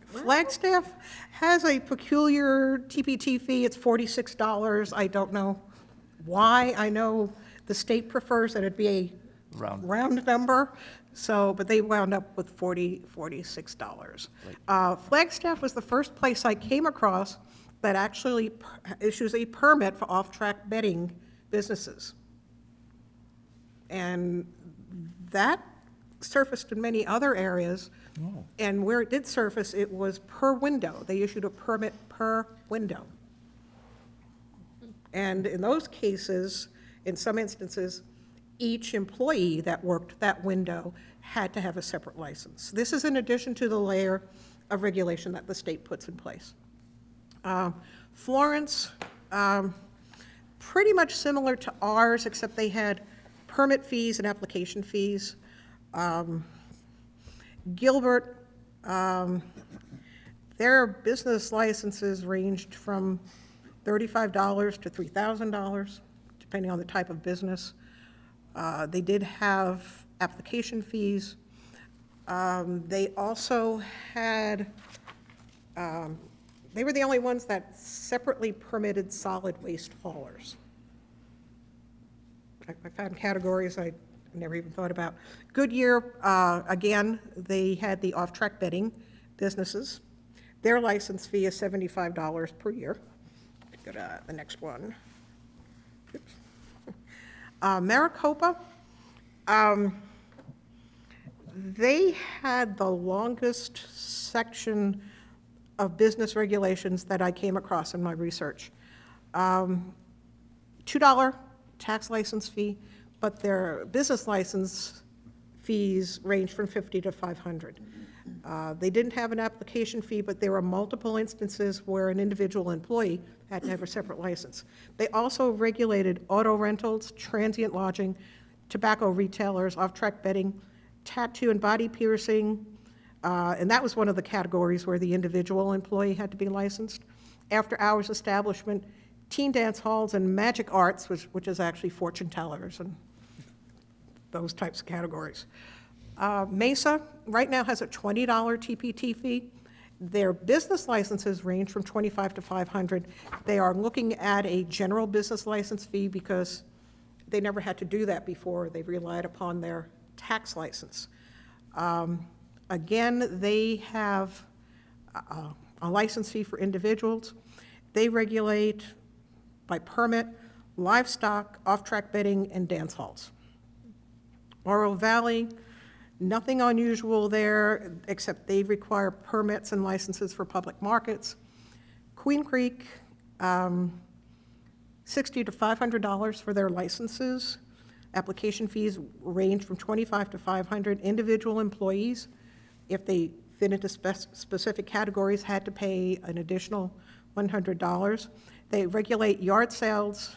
Flagstaff has a peculiar TPT fee, it's $46. I don't know why. I know the state prefers that it be a round number, so, but they wound up with $46. Flagstaff was the first place I came across that actually issues a permit for off-track betting businesses. And that surfaced in many other areas, and where it did surface, it was per window. They issued a permit per window. And in those cases, in some instances, each employee that worked that window had to have a separate license. This is in addition to the layer of regulation that the state puts in place. Florence, pretty much similar to ours, except they had permit fees and application fees. Gilbert, their business licenses ranged from $35 to $3,000, depending on the type of business. They did have application fees. They also had, they were the only ones that separately permitted solid waste haulers. I found categories I never even thought about. Goodyear, again, they had the off-track betting businesses. Their license fee is $75 per year. Go to the next one. Oops. Maricopa, they had the longest section of business regulations that I came across in my research. $2 tax license fee, but their business license fees range from $50 to $500. They didn't have an application fee, but there were multiple instances where an individual employee had to have a separate license. They also regulated auto rentals, transient lodging, tobacco retailers, off-track betting, tattoo and body piercing, and that was one of the categories where the individual employee had to be licensed. After-hours establishment, teen dance halls, and magic arts, which is actually fortune tellers and those types of categories. Mesa right now has a $20 TPT fee. Their business licenses range from $25 to $500. They are looking at a general business license fee because they never had to do that before. They relied upon their tax license. Again, they have a license fee for individuals. They regulate by permit, livestock, off-track betting, and dance halls. Oro Valley, nothing unusual there, except they require permits and licenses for public markets. Queen Creek, $60 to $500 for their licenses. Application fees range from $25 to $500. Individual employees, if they fit into specific categories, had to pay an additional $100. They regulate yard sales,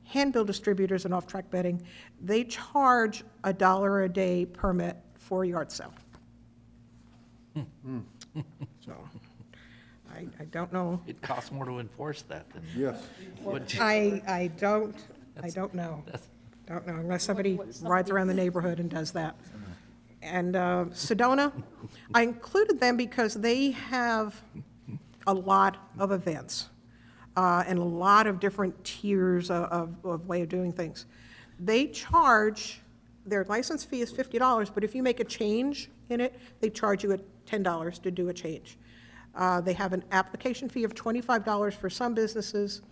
handbill distributors, and off-track betting. They charge $1 a day permit for a yard sale. So, I don't know. It costs more to enforce that than. Yes. I don't know. Don't know, unless somebody rides around the neighborhood and does that. And Sedona, I included them because they have a lot of events and a lot of different tiers of way of doing things. They charge, their license fee is $50, but if you make a change in it, they charge you $10 to do a change. They have an application fee of $25 for some businesses.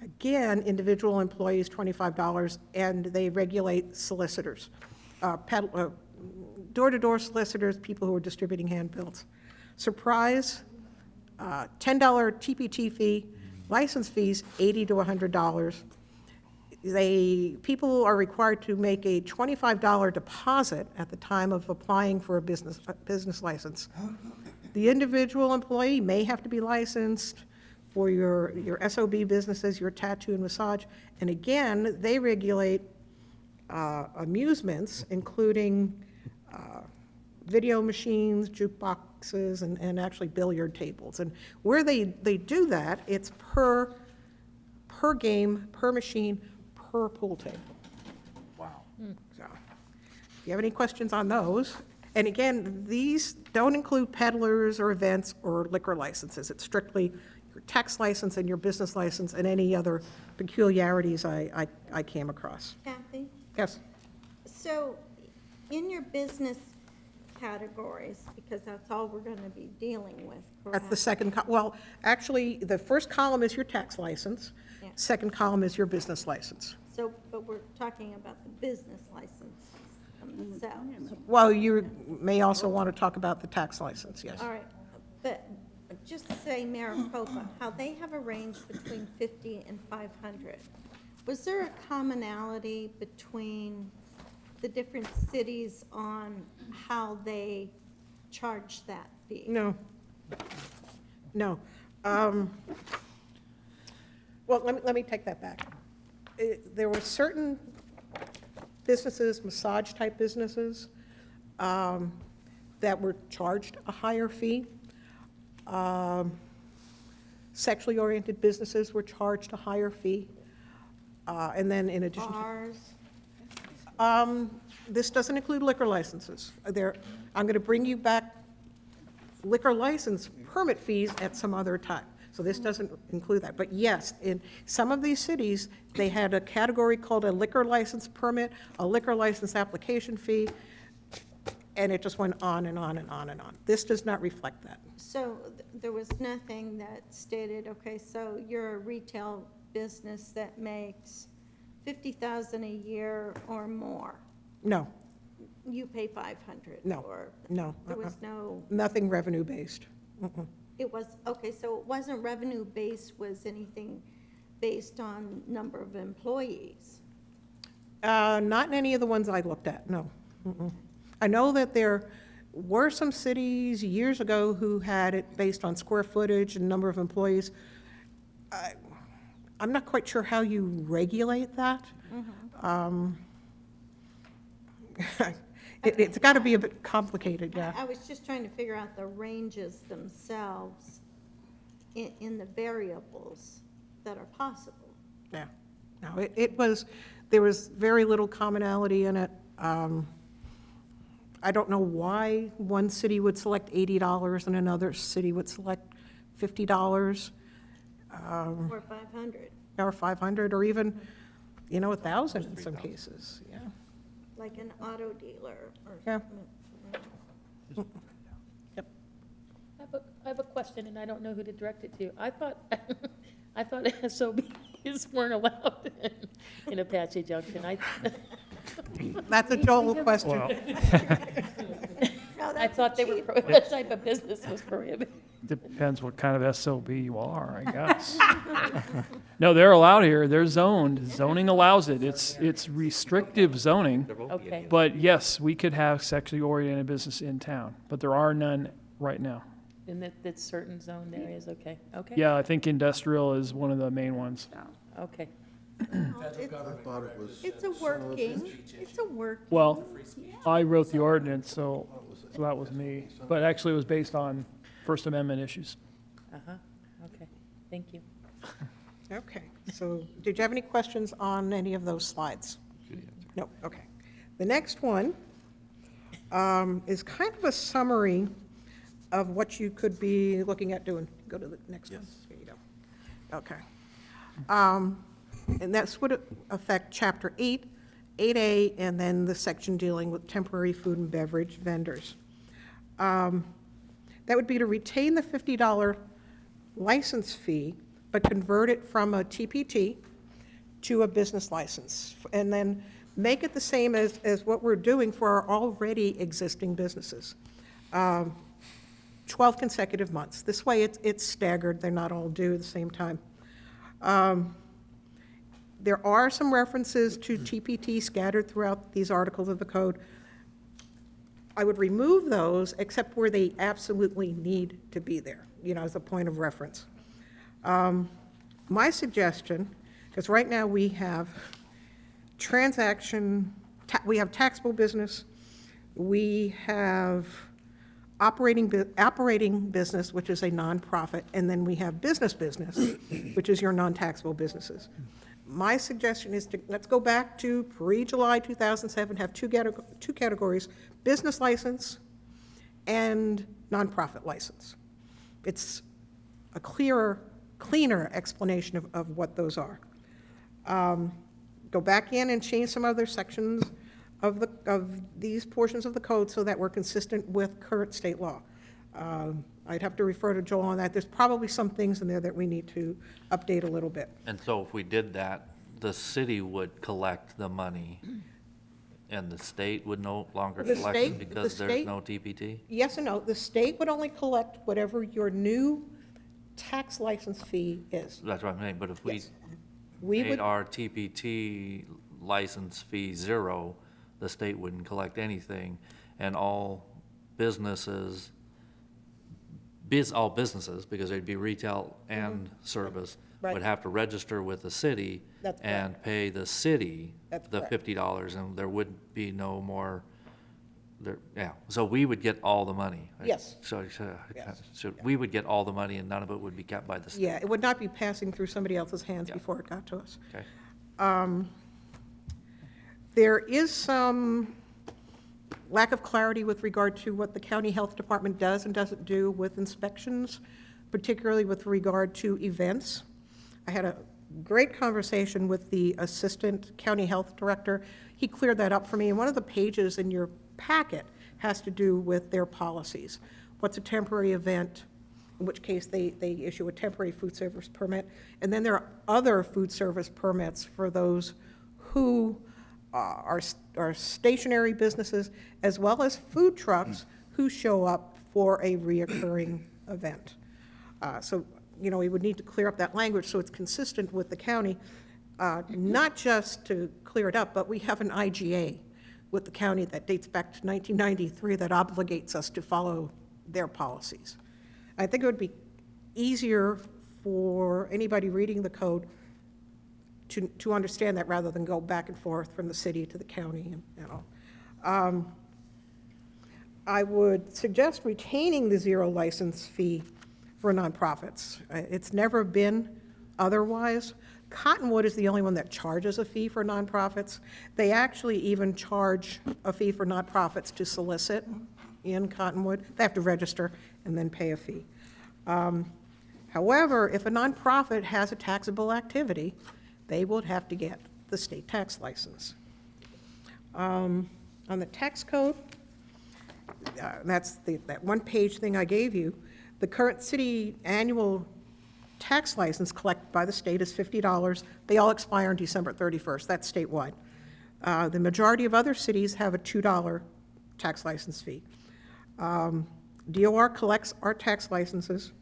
Again, individual employees, $25, and they regulate solicitors, door-to-door solicitors, people who are distributing handbills. Surprise, $10 TPT fee, license fees, $80 to $100. People are required to make a $25 deposit at the time of applying for a business license. The individual employee may have to be licensed for your SOB businesses, your tattoo and massage. And again, they regulate amusements, including video machines, jukeboxes, and actually billiard tables. And where they do that, it's per game, per machine, per pool table. Wow. So, if you have any questions on those, and again, these don't include peddlers or events or liquor licenses. It's strictly your tax license and your business license and any other peculiarities I came across. Kathy, Yes? so in your business categories, because that's all we're going to be dealing with, That's the correct? second, well, actually, the first column is your tax license. Yeah. Second column is your business license. So, but we're talking about the business license themselves. Well, you may also want to talk about the tax license, yes. All right, but just say Maricopa, how they have a range between 50 and 500. Was there a commonality between the different cities on how they charge that fee? No. No. Well, let me take that back. There were certain businesses, massage-type businesses, that were charged a higher fee. Sexually oriented businesses were charged a higher fee. And then in addition to... Bars? This doesn't include liquor licenses. I'm going to bring you back liquor license permit fees at some other time. So this doesn't include that. But yes, in some of these cities, they had a category called a liquor license permit, a liquor license application fee, and it just went on and on and on and on. This does not reflect that. So there was nothing that stated, okay, so you're a retail business that makes $50,000 a year or more. No, You pay $500. No, Or no. there was no, nothing revenue-based. it was, okay, so it wasn't revenue-based, was anything based on number of employees? Not in any of the ones I looked at, no. I know that were some cities years ago who had it based on square footage and number of employees. I'm not quite sure how you regulate that. It's got to be a bit complicated, yeah. I was just trying to figure out the ranges themselves in the variables that are possible. Yeah. No, there was very little commonality in it. I don't know why one city would select $80 and another city would select $50. Or 500, Or 500, or even, 1,000 in some cases, yeah. like an auto dealer or. Yeah. I have a question, and I don't know who to direct it to. I thought SOBs weren't allowed in Apache Junction. That's a Joel question. Well, No, I that's thought a they were, cheap- that type of business was prohibited. depends what kind of SOB you are, I guess. No, they're allowed here. They're zoned. Zoning allows it. It's restrictive zoning. Okay, But yes, we could have sexually oriented business in town, but there are none right now. and that's certain zoned areas, okay, okay. Yeah, I think industrial is one of the main ones. Okay, I thought it was. It's a working. Well, I wrote the ordinance, so that was me. But actually, it was based on First Amendment issues. okay, thank you. Okay, so did you have any questions on any of those slides? No, okay. The next one is kind of a summary of what you could be looking at doing. Go to the next one. Here you go. Okay. And that's would affect Chapter 8, 8A, and then the section dealing with temporary food and beverage vendors. That would be to retain the $50 license fee, but convert it from a TPT to a business license, and then make it the same as what we're doing for our already existing businesses. 12 consecutive months. This way, it's staggered. They're not all due at the same time. There are some references to TPT scattered throughout these articles of the code. I would remove those, except where they absolutely need to be there, as a point of reference. My suggestion, because right now we have we have taxable business, we have operating business, which is a nonprofit, and then we have business, which is your non-taxable businesses. My suggestion is let's go back to pre-July 2007, have two categories, business license and nonprofit license. It's a cleaner explanation of what those are. Go back in and change some other sections of these portions of the code so that we're consistent with current state law. I'd have to refer to Joel on that. There's probably some things in there that we need to update a little bit. And so if we did that, the city would collect the money and the state would no longer The collect state- it because the there's state- no TPT? Yes and no. The state would only collect whatever your new tax license fee is. That's what I'm saying, but if we Yes. We made would, our TPT license fee 0, the state wouldn't collect anything, and all businesses, because they'd be retail and service, Right. would have to register with the city That's and pay the city That's the correct. $50, and there would be no more, so we would get all the money. right? Yes. Yes. So we would get all the money and none of it would be kept by the state. yeah, it would not be passing through somebody else's hands Yeah. before it got to us. Okay. There is some lack of clarity with regard to what the county health department does and doesn't do with inspections, particularly with regard to events. I had a great conversation with the assistant county health director. He cleared that up for me, and one of the pages in your packet has to do with their policies. What's a temporary event, in which case they issue a temporary food service permit, and then there are other food service permits for those who are stationary businesses, as well as food trucks who show up for a reoccurring event. So, we would need to clear up that language so it's consistent with the county, not just to clear it up, but we have an IGA. with the county that dates back to 1993 that obligates us to follow their policies. I think it would be easier for anybody reading the code to understand that rather than go back and forth from the city to the county and all. I would suggest retaining the zero license fee for nonprofits. It's never been otherwise. Cottonwood is the only one that charges a fee for nonprofits. They actually even charge a fee for nonprofits to solicit in Cottonwood. They have to register and then pay a fee. However, if a nonprofit has a taxable activity, they would have to get the state tax license. On the tax code, that's that one-page thing I gave you, the current city annual tax license collected by the state is $50. They all expire on December 31st. That's statewide. The majority of other cities have a $2 tax license fee. DOR collects our tax licenses.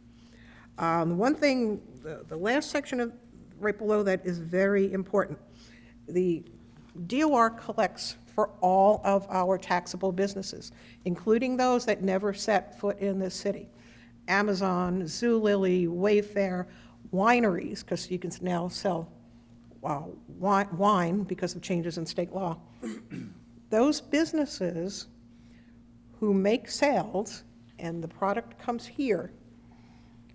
The one thing, the last section of right below that is very important. The DOR collects for all of our taxable businesses, including those that never set foot in this city. Amazon, Zulily, Wayfair, wineries, because you can now sell wine because of changes in state law. Those businesses who make sales and the product comes here,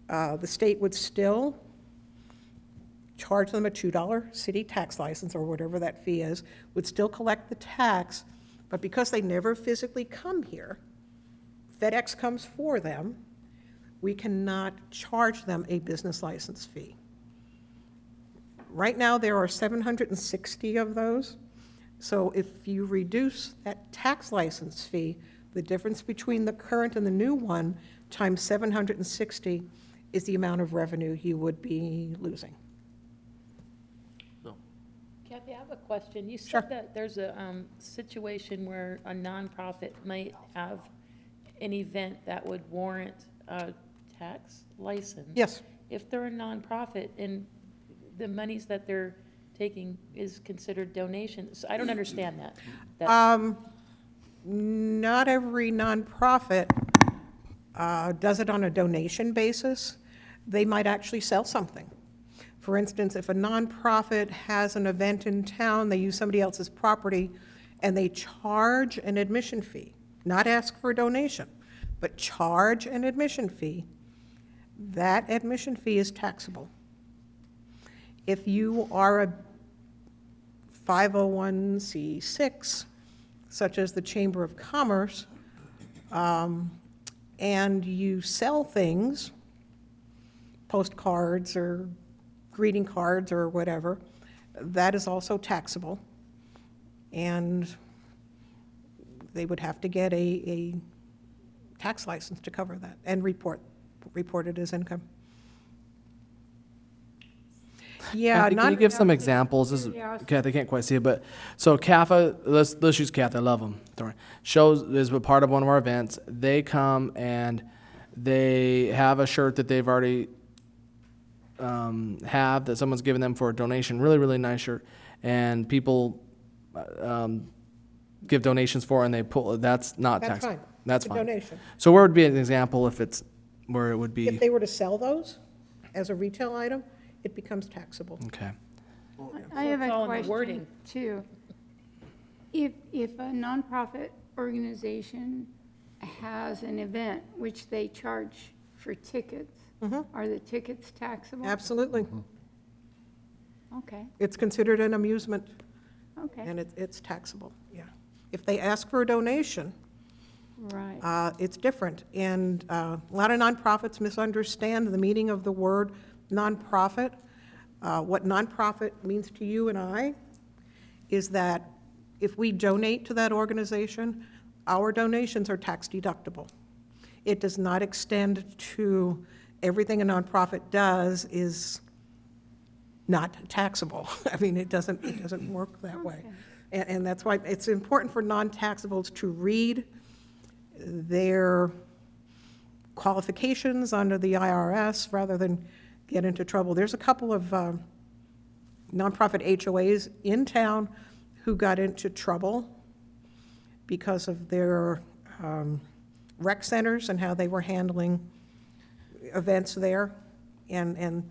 the state would still charge them a $2 city tax license or whatever that fee is, would still collect the tax, but because they never physically come here, FedEx comes for them, we cannot charge them a business license fee. Right now, there are 760 of those. So if you reduce that tax license fee, the difference between the current and the new one times 760 is the amount of revenue you would be losing. Kathy, I have a question. You Sure. said that there's a situation where a nonprofit might have an event that would warrant a tax license. Yes. If they're a nonprofit and the monies that they're taking is considered donations, I don't understand that. Not every nonprofit does it on a donation basis. They might actually sell something. For instance, if a nonprofit has an event in town, they use somebody else's property, and they charge an admission fee, not ask for a donation, but charge an admission fee, that admission fee is taxable. If you are a 501c6, such as the Chamber of Commerce, and you sell things, postcards or greeting cards or whatever, that is also taxable. And they would have to get a tax license to cover that and report it as income. Yeah, Can you give some examples? This is, Kathy, I can't quite see it, but, so CAFA, let's use CAFA, I love them. Shows is a part of one of our events. They come and they have a shirt that they've already have that someone's given them for a donation, really, really nice shirt, and people give donations for, and they pull, that's not That's taxable. fine. That's It's a fine. donation. So where would be an example if it's, where it would be, If they were to sell those as a retail item, it becomes taxable. okay. I have it's all a in the question wording. too. If a nonprofit organization has an event which they charge for tickets, are the tickets taxable? Absolutely. Okay, It's considered an amusement, okay, and it's taxable, yeah. If they ask for a donation, right. it's different. And a lot of nonprofits misunderstand the meaning of the word nonprofit. What nonprofit means to you and I is that if we donate to that organization, our donations are tax deductible. It does not extend to everything a nonprofit does is not taxable. I mean, it doesn't work that way. And that's why it's important for non-taxables to read their qualifications under the IRS rather than get into trouble. There's a couple of nonprofit HOAs in town who got into trouble because of their rec centers and how they were handling events there. And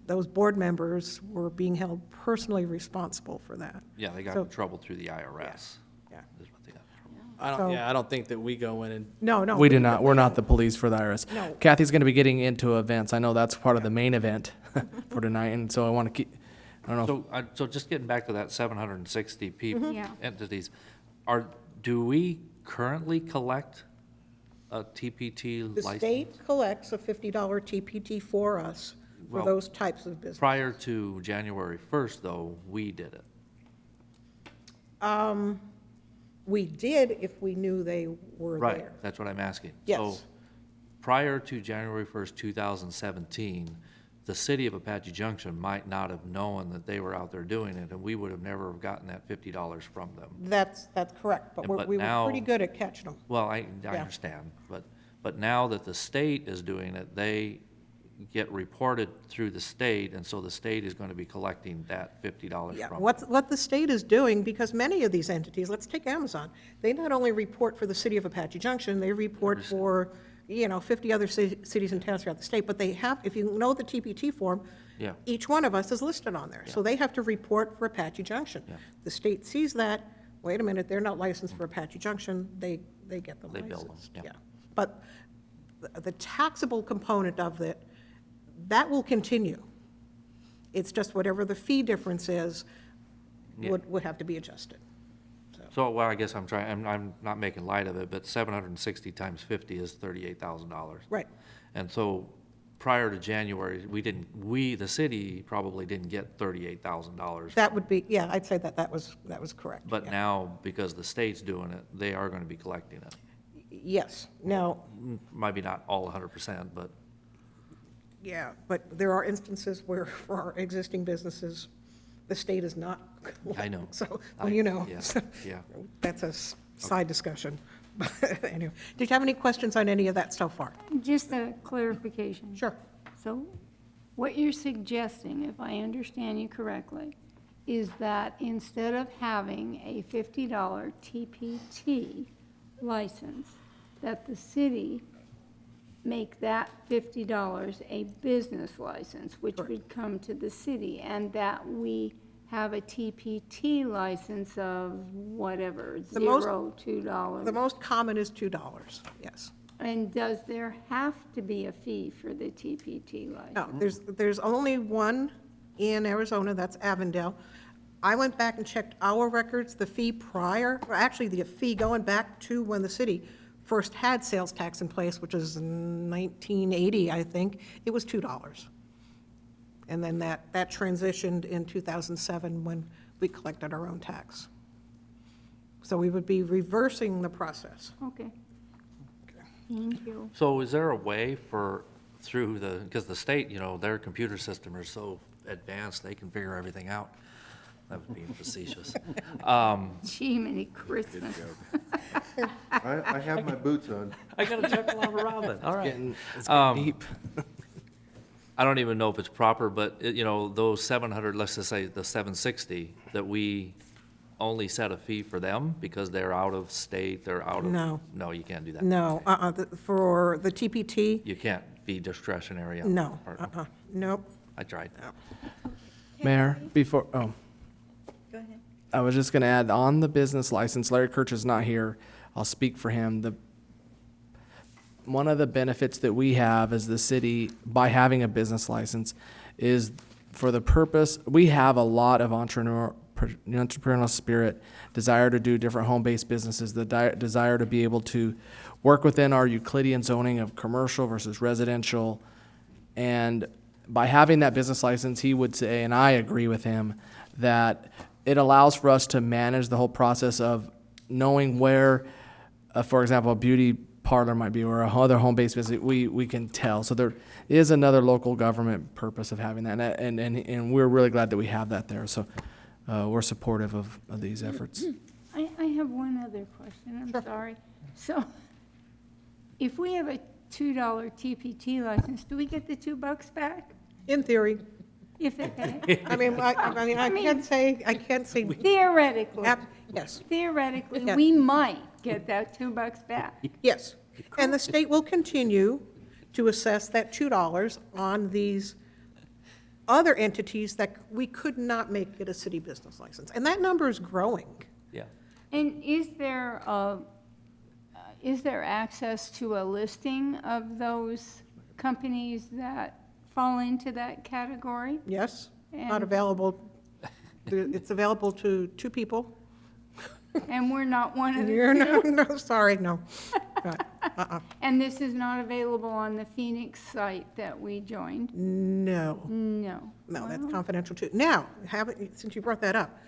those board members were being held personally responsible for that. Yeah, they got So- in trouble through the IRS. Yeah. Is what they got in trouble. So- I don't think that we go in and. No, no. We do not, we're not the police for the IRS. No. Kathy's gonna be getting into events. I know that's part of the main event for tonight, and so I wanna keep, I don't know. So just getting back to that 760 people, Yeah. entities, do we currently collect a TPT The license? state collects a $50 TPT for us for Well, those types of business. Prior to January 1st, though, we did it. We did if we knew they were Right, there. that's what I'm asking. Yes. So prior to January 1st, 2017, the city of Apache Junction might not have known that they were out there doing it, and we would have never gotten that $50 from them. That's correct, but But we were now- pretty good at catching them. Well, I Yeah. understand, but now that the state is doing it, they get reported through the state, and so the state is going to be collecting that $50 Yeah, from them. what the state is doing, because many of these entities, let's take Amazon, they not only report for the city of Apache Junction, they report for, 50 other cities and towns throughout the state, but they have, if you know the TPT form, Yeah. each one of us is listed on there, so they have to report for Apache Junction. Yeah. The state sees that, wait a minute, they're not licensed for Apache Junction, they get them They bill them, licensed. yeah. But the taxable component of it, that will continue. It's just whatever the fee difference is, Yeah. would have to be adjusted. So, well, I guess I'm not making light of it, but 760 times 50 is $38,000. Right. And so prior to January, the city probably didn't get $38,000. That would be, yeah, I'd say that was correct. But yeah. now, because the state's doing it, they are going to be collecting it. Yes, now, Maybe not all 100%, but yeah, but there are instances where for our existing businesses, the state is not. I know. So, I- well, you know. yeah, so yeah. That's a side discussion. But anyway, did you have any questions on any of that so far? Just a clarification. Sure. So what you're suggesting, if I understand you correctly, is that instead of having a $50 TPT license, that the city make that $50 a business license, which would come to the city, and that we have a TPT license of whatever, The most- $2. The most common is $2, yes. And does there have to be a fee for the TPT license? No, there's only one in Arizona, that's Avondale. I went back and checked our records, the fee prior, or actually the fee going back to when the city first had sales tax in place, which was in 1980, I think, it was $2. And then that transitioned in 2007 when we collected our own tax. So we would be reversing the process. Okay. Thank you. So is there a way because the state, their computer system are so advanced, they can figure everything out. That was being facetious. Jiminy Christmas. I have my boots on. I got to chuckle on Robin, all right. It's getting deep. I don't even know if it's proper, but, those 700, let's just say the 760, that we only set a fee for them because they're out of state, they're out of. No. No, you can't do that. No, for the TPT, You can't be discretionary on no, that part. nope. I tried. Mayor, before, Go ahead. I was just gonna add, on the business license, Larry Kirch is not here, I'll speak for him. One of the benefits that we have as the city, by having a business license, is for the purpose, we have a lot of entrepreneurial spirit, desire to do different home-based businesses, the desire to be able to work within our Euclidean zoning of commercial versus residential. And by having that business license, he would say, and I agree with him, that it allows for us to manage the whole process of knowing where, for example, a beauty parlor might be or a other home-based business, we can tell. So there is another local government purpose of having that, and we're really glad that we have that there. So we're supportive of these efforts. I have one other question, I'm sorry. So if we have a $2 TPT license, do we get the $2 back? In theory. If it, I mean, I can't say. theoretically, Yes. theoretically, Yes. we might get that $2 back. Yes, and the state will continue to assess that $2 on these other entities that we could not make it a city business license, and that number is growing. Yeah. And is there access to a listing of those companies that fall into that category? Yes, not And- available, it's available to 2 people. And we're not one of the You're two? no, sorry, no. Right, And this is not available on the Phoenix site that we joined? No, No. no, that's Well, confidential too. Now, since you brought that up,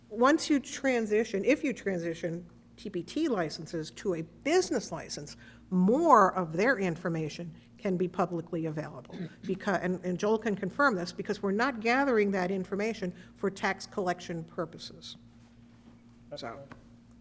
once you transition, if you transition TPT licenses to a business license, more of their information can be publicly available. Because, and Joel can confirm this, because we're not gathering that information for tax collection purposes. So,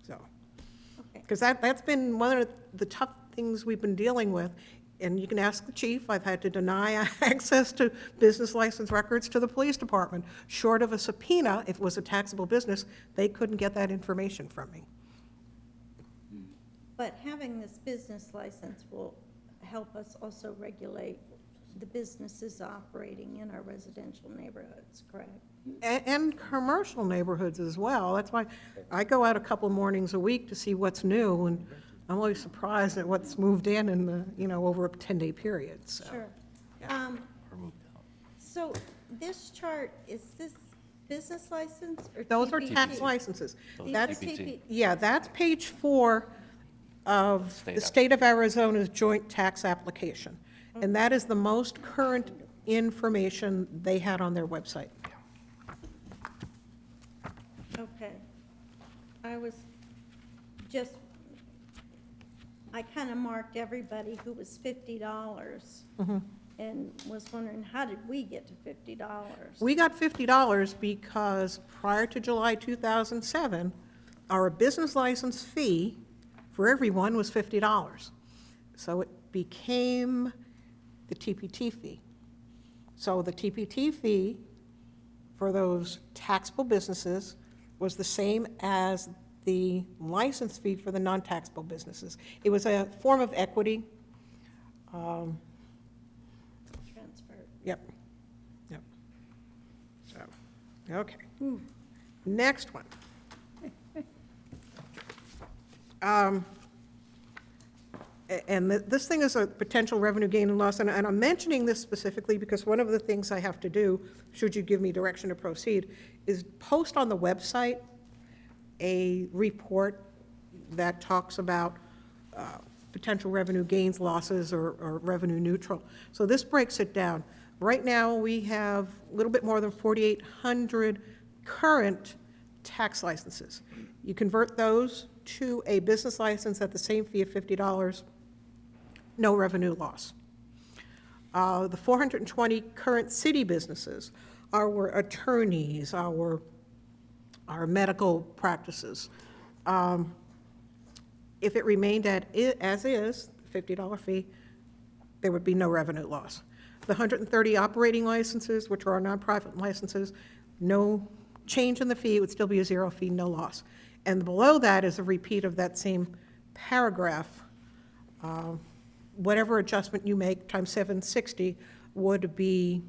Okay. because that's been one of the tough things we've been dealing with. And you can ask the chief, I've had to deny access to business license records to the police department. Short of a subpoena, if it was a taxable business, they couldn't get that information from me. But having this business license will help us also regulate the businesses operating in our residential neighborhoods, correct? And commercial neighborhoods as well. That's why I go out a couple mornings a week to see what's new, and I'm always surprised at what's moved in the, over a 10-day period, so. Sure. So this chart, is this business license or Those are TPT? tax licenses. These That's, are TP. yeah, that's page 4 of the State state of Arizona's joint tax application. And that is the most current information they had on their website. Okay. I kind of marked everybody who was $50 and was wondering, how did we get to $50? We got $50 because prior to July 2007, our business license fee for everyone was $50. So it became the TPT fee. So the TPT fee for those taxable businesses was the same as the license fee for the non-taxable businesses. It was a form of equity. Transferred. Yep. So, okay. Next one. And this thing is a potential revenue gain and loss, and I'm mentioning this specifically because one of the things I have to do, should you give me direction to proceed, is post on the website a report that talks about potential revenue gains, losses, or revenue neutral. So this breaks it down. Right now, we have a little bit more than 4,800 current tax licenses. You convert those to a business license at the same fee of $50, no revenue loss. The 420 current city businesses, our attorneys, our medical practices, if it remained as is, $50 fee, there would be no revenue loss. The 130 operating licenses, which are our nonprofit licenses, no change in the fee, it would still be a zero fee, no loss. And below that is a repeat of that same paragraph. Whatever adjustment you make times 760 would be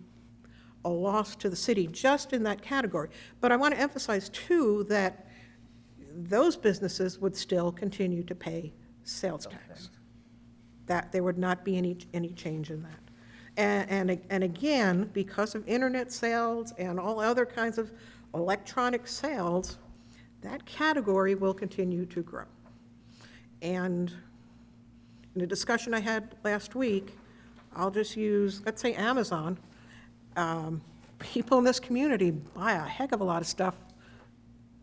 a loss to the city just in that category. But I want to emphasize too that those businesses would still continue to pay sales tax. That there would not be any change in that. And again, because of internet sales and all other kinds of electronic sales, that category will continue to grow. And in a discussion I had last week, I'll just use, let's say Amazon. People in this community buy a heck of a lot of stuff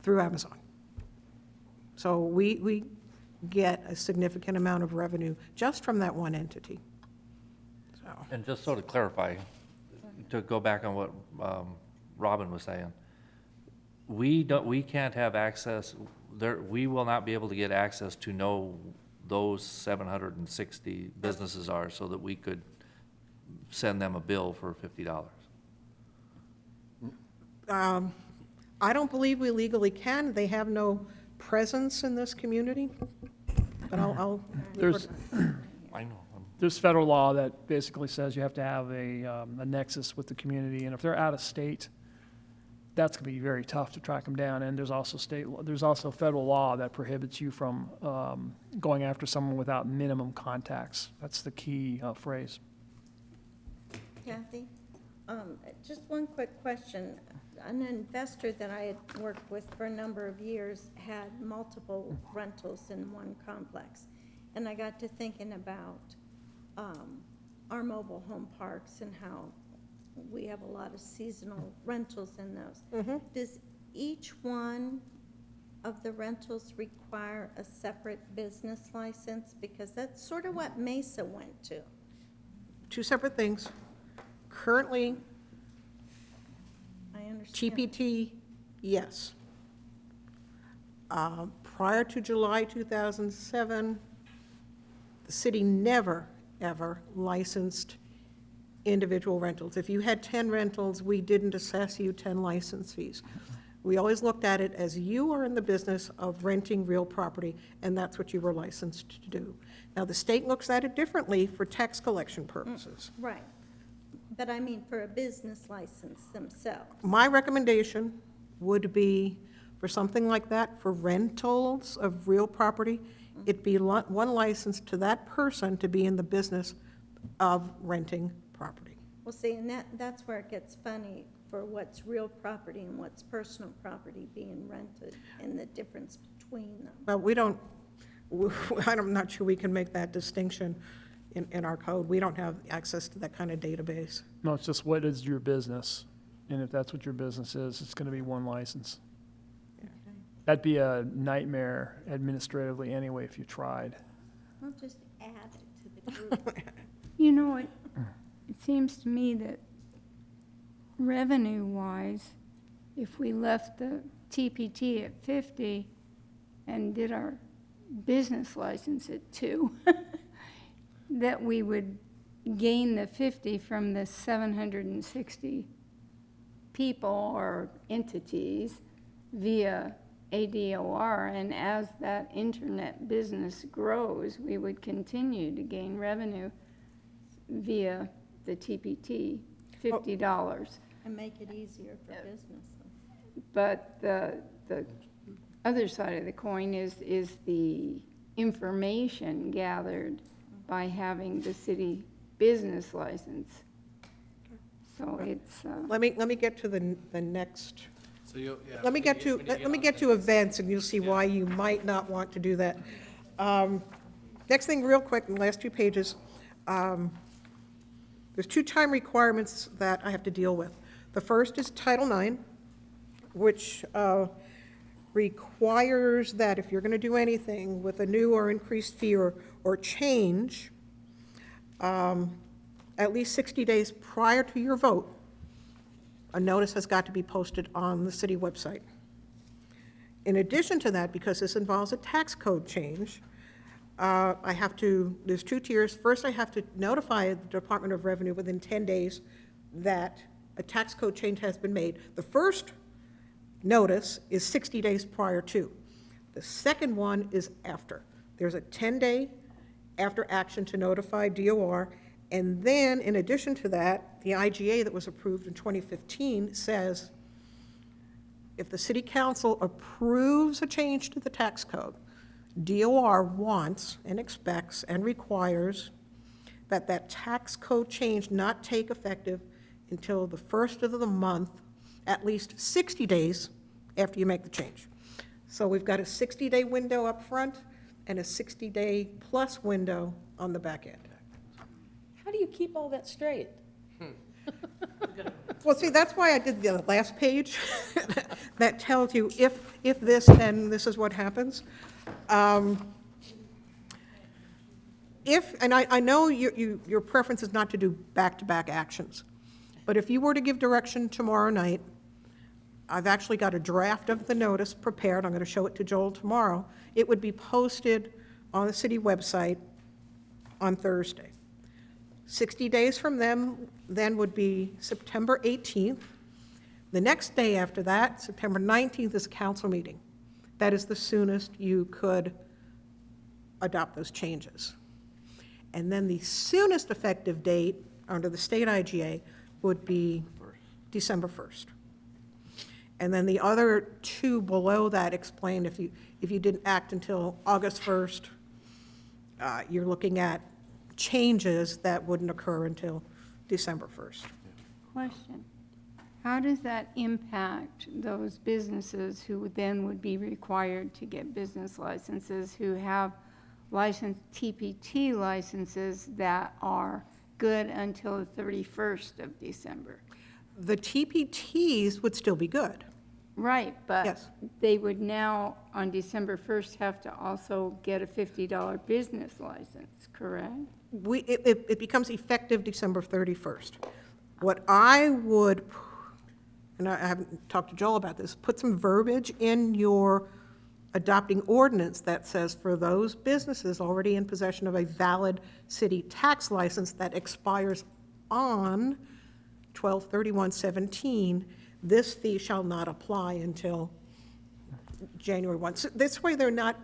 through Amazon. So we get a significant amount of revenue just from that one entity. So, And just so to clarify, to go back on what Robin was saying, we can't have access, we will not be able to get access to know those 760 businesses are, so that we could send them a bill for $50. I don't believe we legally can. They have no presence in this community. But I'll. There's, I know. there's federal law that basically says you have to have a nexus with the community, and if they're out of state, that's gonna be very tough to track them down. And there's also there's also federal law that prohibits you from going after someone without minimum contacts. That's the key phrase. Kathy, just one quick question. An investor that I had worked with for a number of years had multiple rentals in one complex. And I got to thinking about our mobile home parks and how we have a lot of seasonal rentals in those. Does each one of the rentals require a separate business license? Because that's sort of what Mesa went to. Two separate things. Currently, I understand. TPT, yes. Prior to July 2007, the city never, ever licensed individual rentals. If you had 10 rentals, we didn't assess you 10 license fees. We always looked at it as you are in the business of renting real property, and that's what you were licensed to do. Now, the state looks at it differently for tax collection purposes. Right. But I mean for a business license themselves. My recommendation would be for something like that, for rentals of real property, it'd be one license to that person to be in the business of renting property. Well, see, and that's where it gets funny for what's real property and what's personal property being rented and the difference between them. But I'm not sure we can make that distinction in our code. We don't have access to that kind of database. No, it's just what is your business? And if that's what your business is, it's gonna be one license. That'd be a nightmare administratively anyway if you tried. I'll just add it to the group. You know, it seems to me that revenue-wise, if we left the TPT at 50 and did our business license at 2, that we would gain the 50 from the 760 people or entities via ADOR, and as that internet business grows, we would continue to gain revenue via the TPT, $50. And make it easier for businesses. But the other side of the coin is the information gathered by having the city business license. So it's, Let me get to the next. So you, yeah. Let me get to events, and you'll see why you might not want to do that. Next thing, real quick, in the last 2 pages, there's 2 time requirements that I have to deal with. The first is Title IX, which requires that if you're going to do anything with a new or increased fee or change, at least 60 days prior to your vote, a notice has got to be posted on the city website. In addition to that, because this involves a tax code change, there's 2 tiers. First, I have to notify the Department of Revenue within 10 days that a tax code change has been made. The first notice is 60 days prior to. The second one is after. There's a 10-day after action to notify DOR, and then in addition to that, the IGA that was approved in 2015 says if the city council approves a change to the tax code, DOR wants and expects and requires that that tax code change not take effective until the first of the month, at least 60 days after you make the change. So we've got a 60-day window up front and a 60-day plus window on the back end. How do you keep all that straight? Well, see, that's why I did the last page that tells you if this, then this is what happens. And I know your preference is not to do back-to-back actions, but if you were to give direction tomorrow night, I've actually got a draft of the notice prepared. I'm going to show it to Joel tomorrow. It would be posted on the city website on Thursday. 60 days from then would be September 18th. The next day after that, September 19th, is a council meeting. That is the soonest you could adopt those changes. And then the soonest effective date under the state IGA would be December 1st. And then the other two below that explain if you didn't act until August 1st, you're looking at changes that wouldn't occur until December 1st. Question. How does that impact those businesses who then would be required to get business licenses, who have licensed TPT licenses that are good until the 31st of December? The TPTs would still be good. Right, but Yes. they would now, on December 1st, have to also get a $50 business license, correct? It becomes effective December 31st. What I would, and I haven't talked to Joel about this, put some verbiage in your adopting ordinance that says for those businesses already in possession of a valid city tax license that expires on 12/31/17, this fee shall not apply until January 1. So this way they're not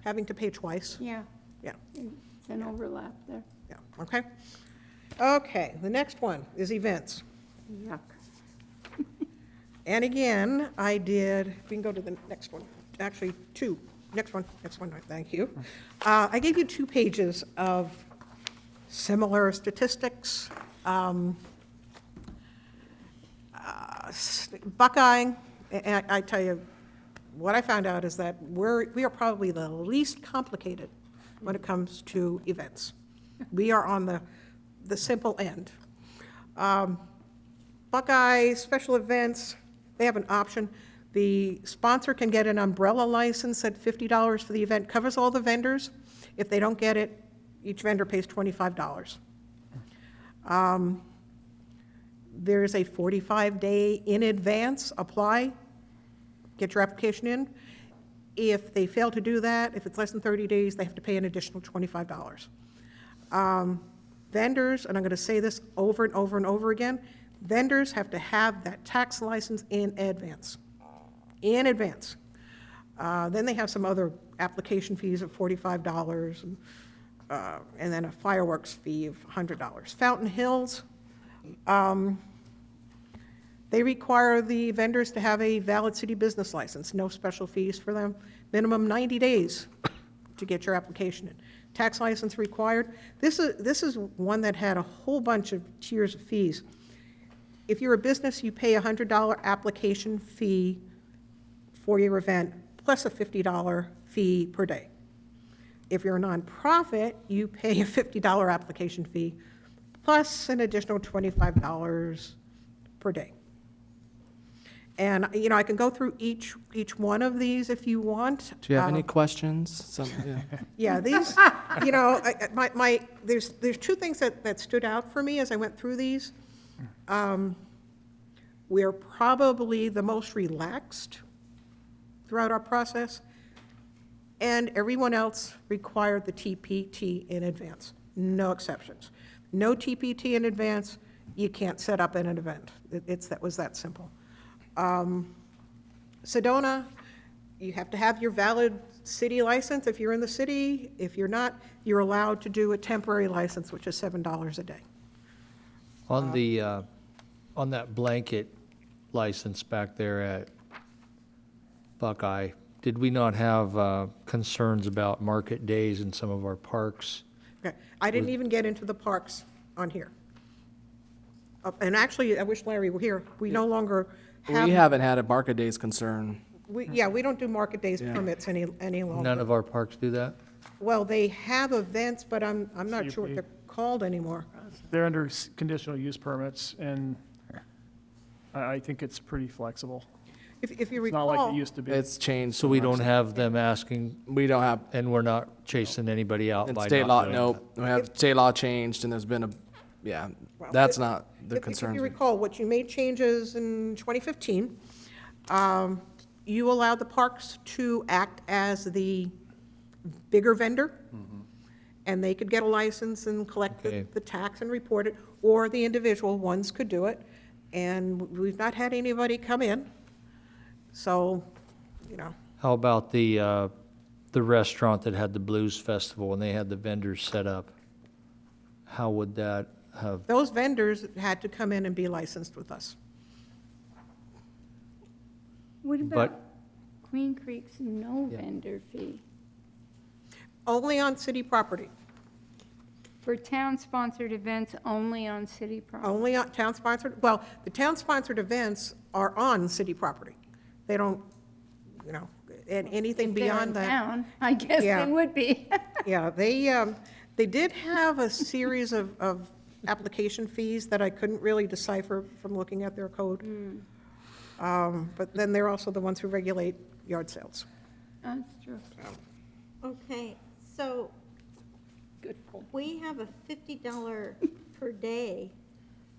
having to pay twice. Yeah, Yeah, it's an overlap there. yeah, okay. Okay, the next one is events. Yuck. And again, I did, we can go to the next one, actually two, next one, thank you. I gave you 2 pages of similar statistics. Buckeye, and I tell you, what I found out is that we are probably the least complicated when it comes to events. We are on the simple end. Buckeye special events, they have an option. The sponsor can get an umbrella license at $50 for the event, covers all the vendors. If they don't get it, each vendor pays $25. There's a 45-day in advance apply, get your application in. If they fail to do that, if it's less than 30 days, they have to pay an additional $25. Vendors, and I'm going to say this over and over and over again, vendors have to have that tax license in advance. In advance. Then they have some other application fees of $45, and then a fireworks fee of $100. Fountain Hills, they require the vendors to have a valid city business license, no special fees for them, minimum 90 days to get your application in. Tax license required. This is one that had a whole bunch of tiers of fees. If you're a business, you pay a $100 application fee for your event, plus a $50 fee per day. If you're a nonprofit, you pay a $50 application fee, plus an additional $25 per day. And, you know, I can go through each one of these if you want. Do you have any questions? Yeah. Yeah, these, you know, there's 2 things that stood out for me as I went through these. We're probably the most relaxed throughout our process, and everyone else required the TPT in advance, no exceptions. No TPT in advance, you can't set up an event. That was that simple. Sedona, you have to have your valid city license if you're in the city. If you're not, you're allowed to do a temporary license, which is $7 a day. On the, on that blanket license back there at Buckeye, did we not have concerns about market days in some of our parks? Okay, I didn't even get into the parks on here. And actually, I wish Larry were here. We no longer have. We haven't had a market days concern. Yeah, we don't do market days Yeah. permits any longer. None of our parks do that? Well, they have events, but I'm not sure what they're called anymore. They're under conditional use permits, and I think it's pretty flexible. If you It's not like recall, it used to be. It's changed. So we don't have them asking, We don't have, and we're not chasing anybody out and by state not law, doing nope. We have state law changed and there's been yeah, Well, that's not the if concern. you recall, what you made changes in 2015, you allowed the parks to act as the bigger vendor, and they could get a license and collect Okay. the tax and report it, or the individual ones could do it. and we've not had anybody come in. So, you know, How about the restaurant that had the Blues Festival and they had the vendors set up? How would that have, those vendors had to come in and be licensed with us. What But- about Queen Creek's no vendor fee? Only on city property, For town-sponsored events, only on city property? only on town-sponsored, well, the town-sponsored events are on city property. They don't, you know, and anything If they're in beyond that. town, I guess Yeah. they would be. Yeah, they did have a series of application fees that I couldn't really decipher from looking at their code. But then they're also the ones who regulate yard sales. That's true. Okay, so we have a $50 per day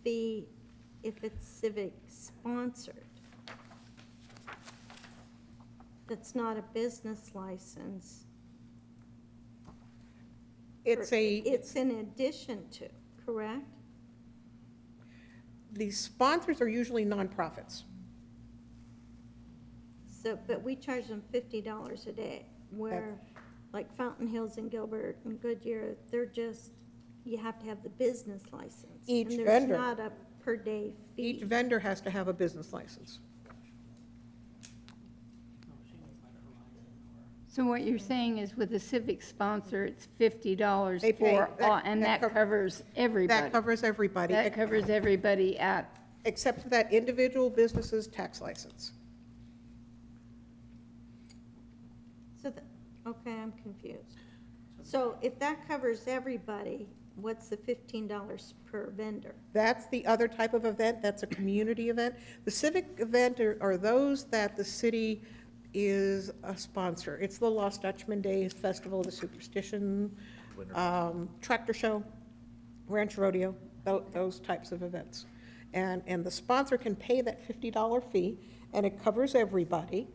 fee if it's civic sponsored. That's not a business license. It's It's in addition to, correct? the sponsors are usually nonprofits. So, but we charge them $50 a day, where, like Fountain Hills and Gilbert and Goodyear, they're just, you have to have the business license. Each And vendor. there's not a per-day fee. Each vendor has to have a business license. So what you're saying is with a civic sponsor, it's $50 They pay. for, and That that cov- covers everybody? That covers everybody, That covers everybody at, except for that individual business's tax license. So, okay, I'm confused. So if that covers everybody, what's the $15 per vendor? That's the other type of event, that's a community event. The civic event are those that the city is a sponsor. It's the Lost Dutchman Days Festival, the Superstition, Tractor Show, Ranch Rodeo, those types of events. And the sponsor can pay that $50 fee, and it covers everybody,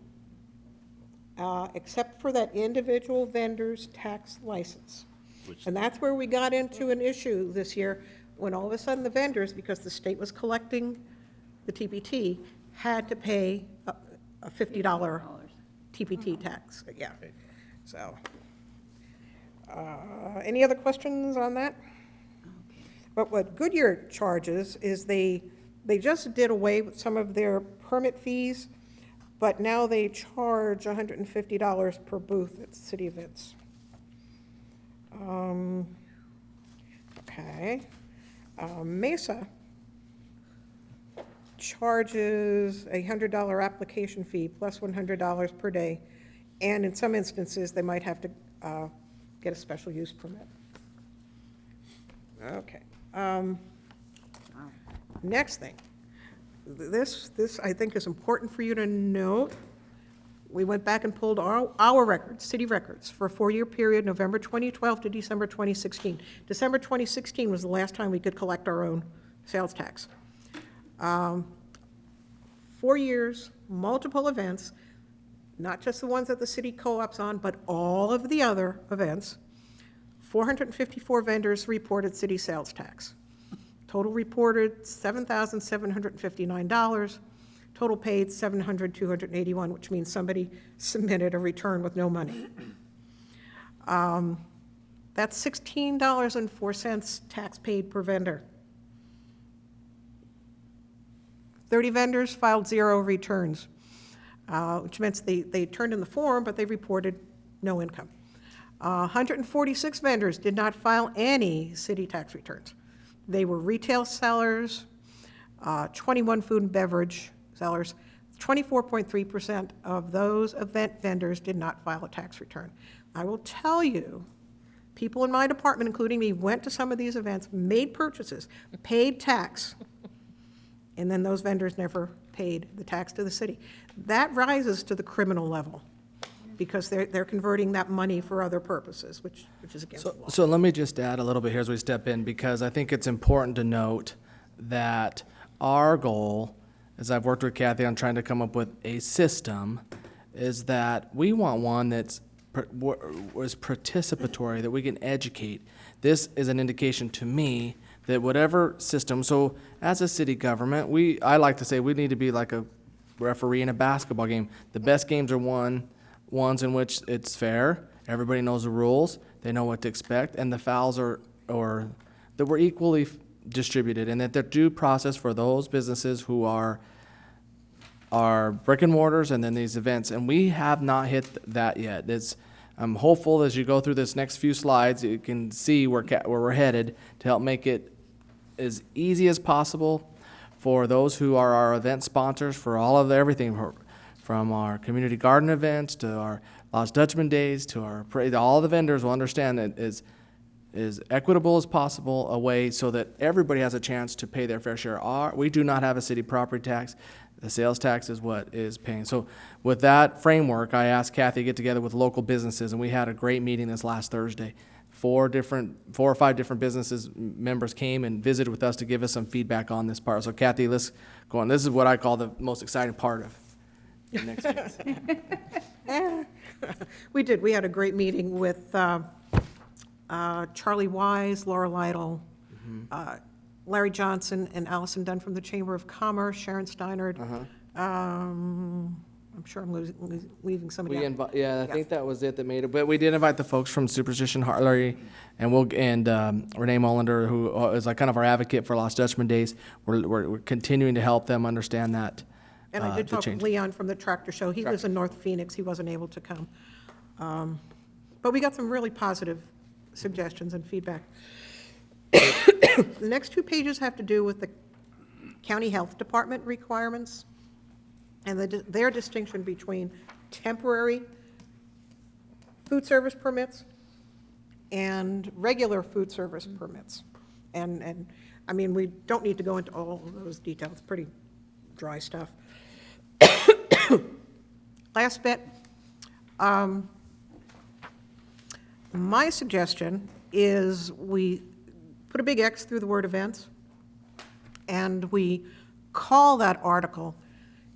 except for that individual vendor's tax license. And that's where we got into an issue this year, when all of a sudden the vendors, because the state was collecting the TPT, had to pay a $50 TPT tax, yeah. So, any other questions on that? But what Goodyear charges is they just did away with some of their permit fees, but now they charge $150 per booth at city events. Okay. Mesa charges a $100 application fee plus $100 per day, and in some instances, they might have to get a special use permit. Okay. Next thing. This I think is important for you to note. We went back and pulled our records, city records, for a 4-year period, November 2012 to December 2016. December 2016 was the last time we could collect our own sales tax. 4 years, multiple events, not just the ones that the city co-ops on, but all of the other events. 454 vendors reported city sales tax. Total reported $7,759. Total paid $700,281, which means somebody submitted a return with no money. That's $16.04 tax paid per vendor. 30 vendors filed 0 returns, which meant they turned in the form, but they reported no income. 146 vendors did not file any city tax returns. They were retail sellers, 21 food and beverage sellers. 24.3% of those event vendors did not file a tax return. I will tell you, people in my department, including me, went to some of these events, made purchases, paid tax, and then those vendors never paid the tax to the city. That rises to the criminal level, because they're converting that money for other purposes, which is against the law. So let me just add a little bit here as we step in, because I think it's important to note that our goal, as I've worked with Kathy on trying to come up with a system, is that we want one that's was participatory, that we can educate. This is an indication to me that whatever system, so as a city government, I like to say we need to be like a referee in a basketball game. The best games are ones in which it's fair, everybody knows the rules, they know what to expect, and the fouls are that we're equally distributed, and that the due process for those businesses who are brick and mortars and then these events, and we have not hit that yet. I'm hopeful as you go through this next few slides, you can see where we're headed to help make it as easy as possible for those who are our event sponsors for all of everything, from our community garden events to our Lost Dutchman Days to our parade. All the vendors will understand that as equitable as possible, a way so that everybody has a chance to pay their fair share. We do not have a city property tax. The sales tax is what is paying. So with that framework, I asked Kathy to get together with local businesses, and we had a great meeting this last Thursday. 4 or 5 different businesses members came and visited with us to give us some feedback on this part. So Kathy, let's go on. This is what I call the most exciting part of the next phase. We did. We had a great meeting with Charlie Wise, Laura Lytle, Larry Johnson, and Allison Dunn from the Chamber of Commerce, Sharon Steinert. I'm sure I'm leaving somebody out. I think that was it that made it. But we did invite the folks from Superstition Harlery and Renee Mullender, who is like kind of our advocate for Lost Dutchman Days. We're continuing to help them understand that. And I did talk with Leon from the Tractor Show. He lives in North Phoenix. He wasn't able to come. But we got some really positive suggestions and feedback. The next 2 pages have to do with the county health department requirements and their distinction between temporary food service permits and regular food service permits. And I mean, we don't need to go into all of those details. It's pretty dry stuff. Last bit. My suggestion is we put a big X through the word events, and we call that article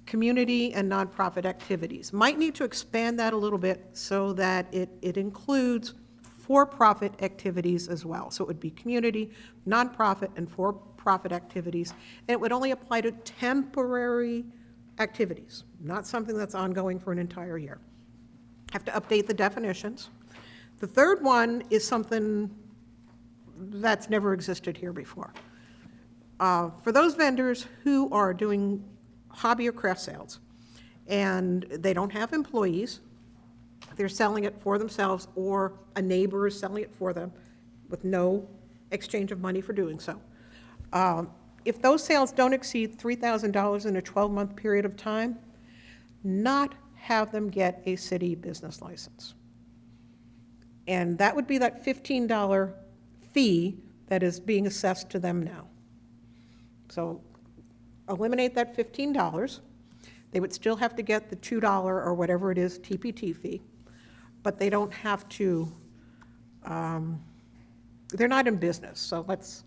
community and nonprofit activities. Might need to expand that a little bit so that it includes for-profit activities as well. So it would be community, nonprofit, and for-profit activities, and it would only apply to temporary activities, not something that's ongoing for an entire year. Have to update the definitions. The third one is something that's never existed here before. For those vendors who are doing hobby or craft sales and they don't have employees, they're selling it for themselves or a neighbor is selling it for them with no exchange of money for doing so. If those sales don't exceed $3,000 in a 12-month period of time, not have them get a city business license. And that would be that $15 fee that is being assessed to them now. So eliminate that $15. They would still have to get the $2 or whatever it is TPT fee, but they don't have to, they're not in business, so let's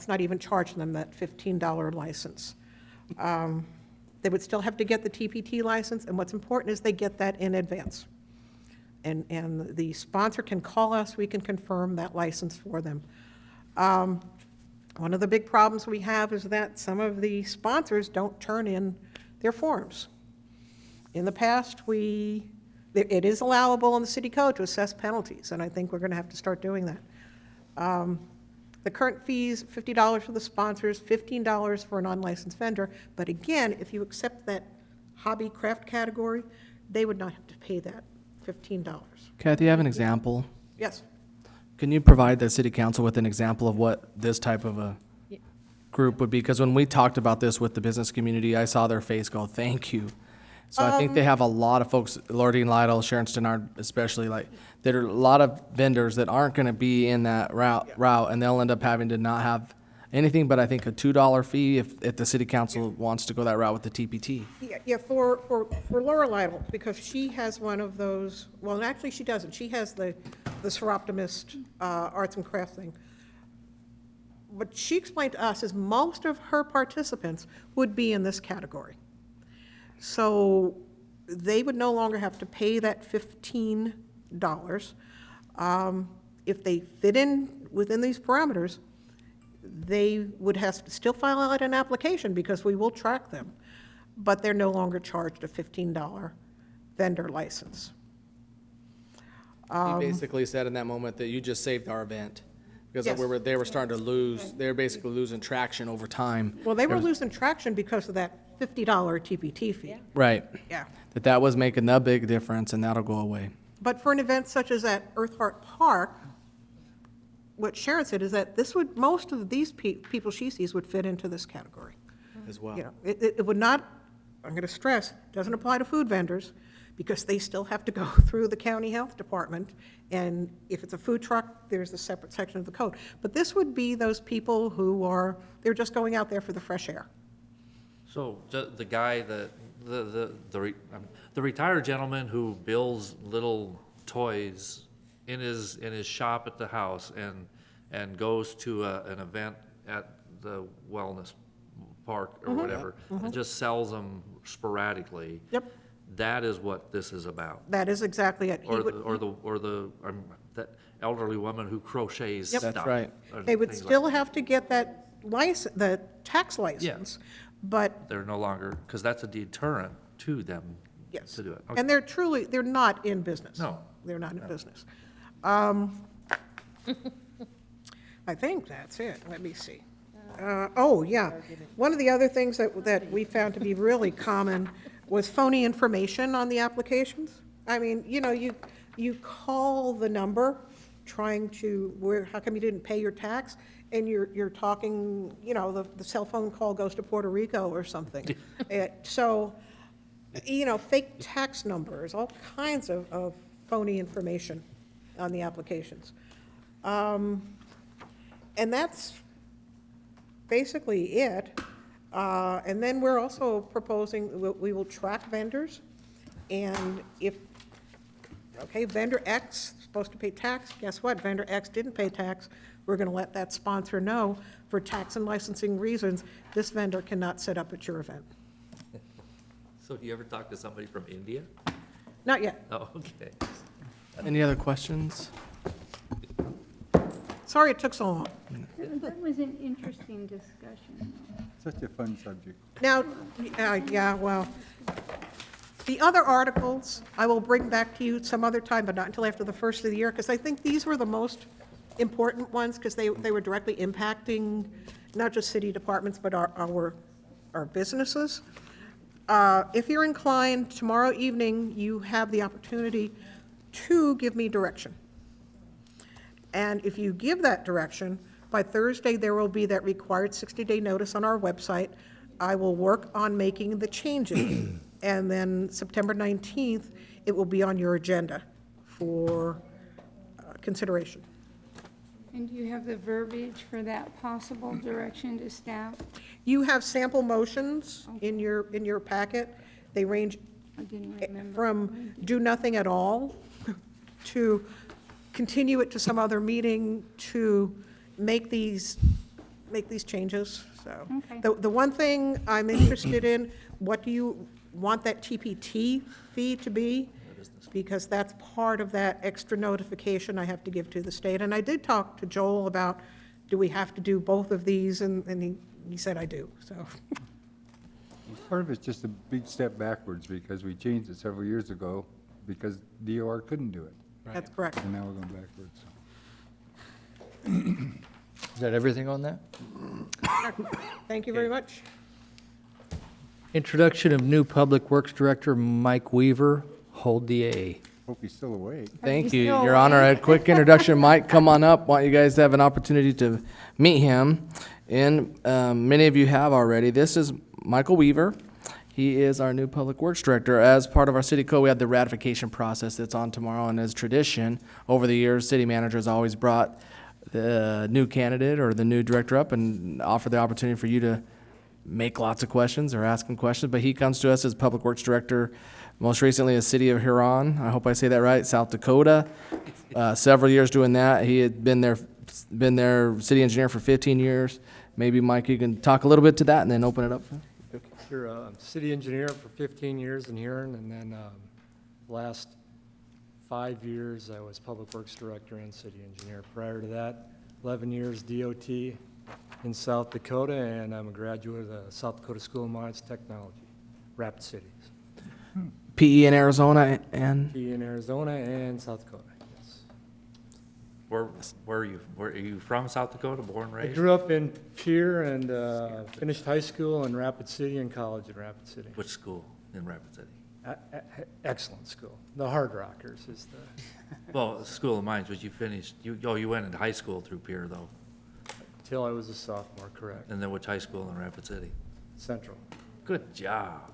not even charge them that $15 license. They would still have to get the TPT license, and what's important is they get that in advance. And the sponsor can call us, we can confirm that license for them. One of the big problems we have is that some of the sponsors don't turn in their forms. In the past, it is allowable in the city code to assess penalties, and I think we're going to have to start doing that. The current fees, $50 for the sponsors, $15 for a non-licensed vendor, but again, if you accept that hobby craft category, they would not have to pay that $15. Kathy, I have an example. Yes. Can you provide the city council with an example of what this type of a group would be? Because when we talked about this with the business community, I saw their face go, thank you. So I think they have a lot of folks, Lordine Lytle, Sharon Stennard especially, like, there are a lot of vendors that aren't going to be in that route, and they'll end up having to not have anything but I think a $2 fee if the city council wants to go that route with the TPT. Yeah, for Laura Lytle, because she has one of those, well, actually she doesn't. She has the Seroptimist arts and crafts thing. What she explained to us is most of her participants would be in this category. So they would no longer have to pay that $15. If they fit in within these parameters, they would have to still file out an application because we will track them, but they're no longer charged a $15 vendor license. He basically said in that moment that you just saved our event. Because Yes. they were starting to lose, they were basically losing traction over time. Well, they were losing traction because of that $50 TPT fee. Right. Yeah. That was making the big difference, and that'll go away. But for an event such as at Earth Heart Park, what Sharon said is that this would, most of these people she sees would fit into this category. As well. You know, it would not, I'm going to stress, doesn't apply to food vendors, because they still have to go through the county health department, and if it's a food truck, there's a separate section of the code. But this would be those people who are, they're just going out there for the fresh air. So the guy that, the retired gentleman who builds little toys in his shop at the house and goes to an event at the wellness park or whatever, and just sells them sporadically. Yep. That is what this is about. That is exactly it. He Or would- that elderly woman who crochets Yep. stuff. That's right. or They would things like still that. have to get that license, the tax license, but They're no longer, because that's a deterrent to them yes. to do it. Okay. And they're truly, they're not in business. No. They're not in business. I think that's it. Let me see. Oh, yeah. One of the other things that we found to be really common was phony information on the applications. I mean, you know, you call the number trying to, how come you didn't pay your tax? And you're talking, you know, the cell phone call goes to Puerto Rico or something. So, you know, fake tax numbers, all kinds of phony information on the applications. And that's basically it. And then we're also proposing, we will track vendors, and if, okay, vendor X is supposed to pay tax, guess what? Vendor X didn't pay tax. We're going to let that sponsor know, for tax and licensing reasons, this vendor cannot set up at your event. So do you ever talk to somebody from India? Not yet. Oh, okay. Any other questions? Sorry it took so long. That was an interesting discussion. Such a fun subject. Now, yeah, well, the other articles, I will bring back to you some other time, but not until after the first of the year, because I think these were the most important ones, because they were directly impacting not just city departments, but our businesses. If you're inclined, tomorrow evening, you have the opportunity to give me direction. And if you give that direction, by Thursday, there will be that required 60-day notice on our website. I will work on making the changes. And then September 19th, it will be on your agenda for consideration. And do you have the verbiage for that possible direction to staff? You have sample motions in your packet. They range I didn't remember. from do nothing at all to continue it to some other meeting to make these changes, so. Okay. The one thing I'm interested in, what do you want that TPT fee to be? Because that's part of that extra notification I have to give to the state. And I did talk to Joel about, do we have to do both of these? And he said I do, so. Part of it's just a big step backwards because we changed it several years ago because DOR couldn't do it. That's correct. And now we're going backwards. Is that everything on that? Thank you very much. Introduction of new Public Works Director Mike Weaver. Hold the A. Hope he's still awake. Thank you, Your Honor. A quick introduction. Mike, come on up. Want you guys to have an opportunity to meet him. And many of you have already. This is Michael Weaver. He is our new Public Works Director. As part of our city code, we have the ratification process that's on tomorrow, and as tradition, over the years, city managers always brought the new candidate or the new director up and offer the opportunity for you to make lots of questions or ask him questions, but he comes to us as Public Works Director, most recently as City of Huron, I hope I say that right, South Dakota. Several years doing that. He had been their city engineer for 15 years. Maybe, Mike, you can talk a little bit to that and then open it up. Sure, city engineer for 15 years in Huron, and then last 5 years I was Public Works Director and city engineer. Prior to that, 11 years DOT, in South Dakota, and I'm a graduate of the South Dakota School of Mines Technology, Rapid City. PE in Arizona and In Arizona and South Dakota, yes. Where are you? Where are you from? South Dakota, born, I raised? grew up in Pierre and finished high school in Rapid City and college in Rapid City. Which school in Rapid City? Excellent school. The Hard Rockers is the, Well, School of Mines, but you finished, you went into high school through Pierre, though. till I was a sophomore, correct. And then which high school in Rapid City? Central. Good job.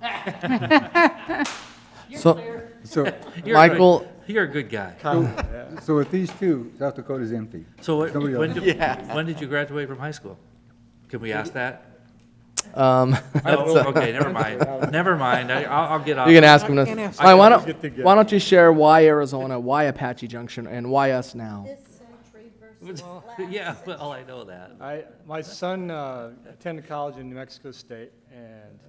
so So, You're Michael- good. You're a good guy. Yeah. so with these two, South Dakota's empty. So Nobody when else. when did you graduate from high school? Can we ask that? um, No? Okay, never mind. Never mind. I'll get off. you can ask him. I To, can ask all right, Get together. why don't you share why Arizona, why Apache Junction, and why us now? This century versus last. Yeah, well, I know that. My son attended college in New Mexico State, and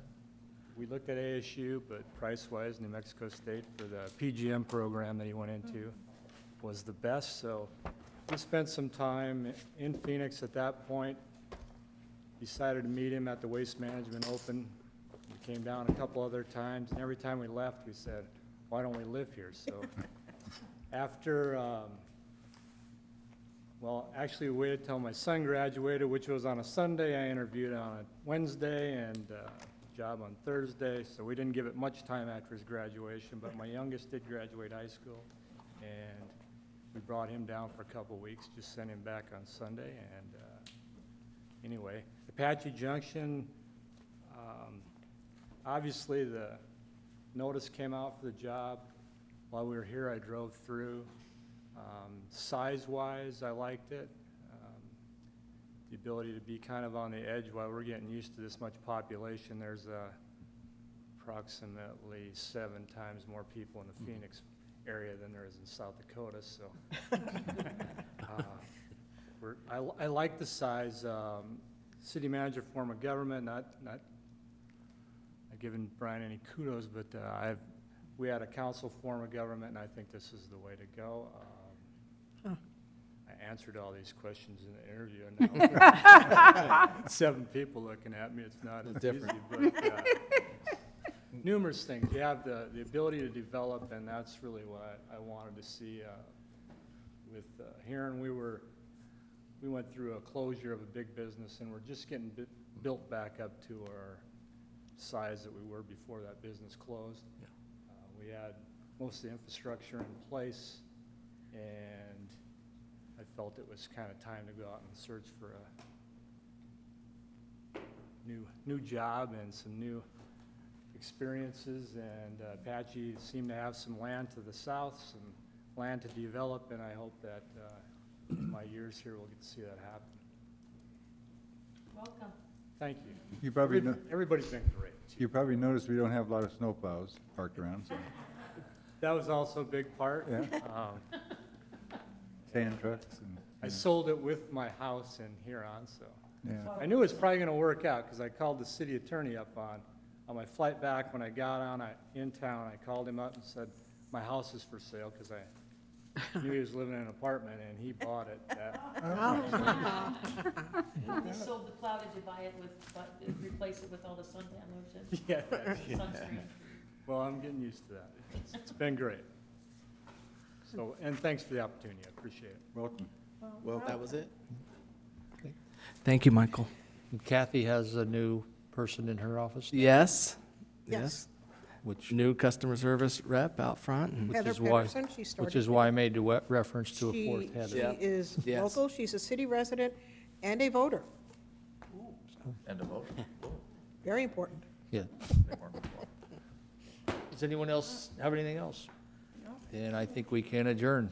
we looked at ASU, but price-wise, New Mexico State for the PGM program that he went into was the best. So we spent some time in Phoenix at that point. Decided to meet him at the Waste Management Open. We came down a couple other times, and every time we left, we said, why don't we live here? So after, well, actually we waited till my son graduated, which was on a Sunday. I interviewed on a Wednesday and job on Thursday, so we didn't give it much time after his graduation, but my youngest did graduate high school, and we brought him down for a couple weeks, just sent him back on Sunday, and anyway, Apache Junction, obviously the notice came out for the job. While we were here, I drove through. Size-wise, I liked it. The ability to be kind of on the edge while we're getting used to this much population. There's approximately 7 times more people in the Phoenix area than there is in South Dakota, so. I like the size. City manager form of government, not giving Brian any kudos, but we had a council form of government, and I think this is the way to go. I answered all these questions in the interview, and now 7 people looking at me. It's not as easy, but numerous things. You have the ability to develop, and that's really what I wanted to see with Heron. We went through a closure of a big business, and we're just getting built back up to our size that we were before that business closed. Yeah. We had most of the infrastructure in place, and I felt it was kind of time to go out and search for a new job and some new experiences. And Apache seemed to have some land to the south, some land to develop, and I hope that in my years here we'll get to see that happen. Welcome. Thank you. You probably know, Everybody's been great. you probably noticed we don't have a lot of snowplows parked around, so, That was also a big part. yeah, sand trucks and. I sold it with my house in Huron, so. Yeah. I knew it was probably gonna work out, because I called the city attorney up on my flight back when I got in town. I called him up and said, my house is for sale, because I knew he was living in an apartment, and he bought it. You sold the plow, did you buy it replace it with all the suntan lotion? Yeah. Sunscreen. Well, I'm getting used to that. It's been great. So, and thanks for the opportunity. I appreciate it. Welcome. Well, that was it. Thank you, Michael. And Kathy has a new person in her office, Yes. Yes. which, New customer service rep out front. And Heather is why- Pedersen, she started. which is why I made the reference to a She fourth header. Yeah. is Yes. local, she's a city resident and a voter. And a vote. Very important. Yeah. Does anyone else have anything else? And I think we can adjourn.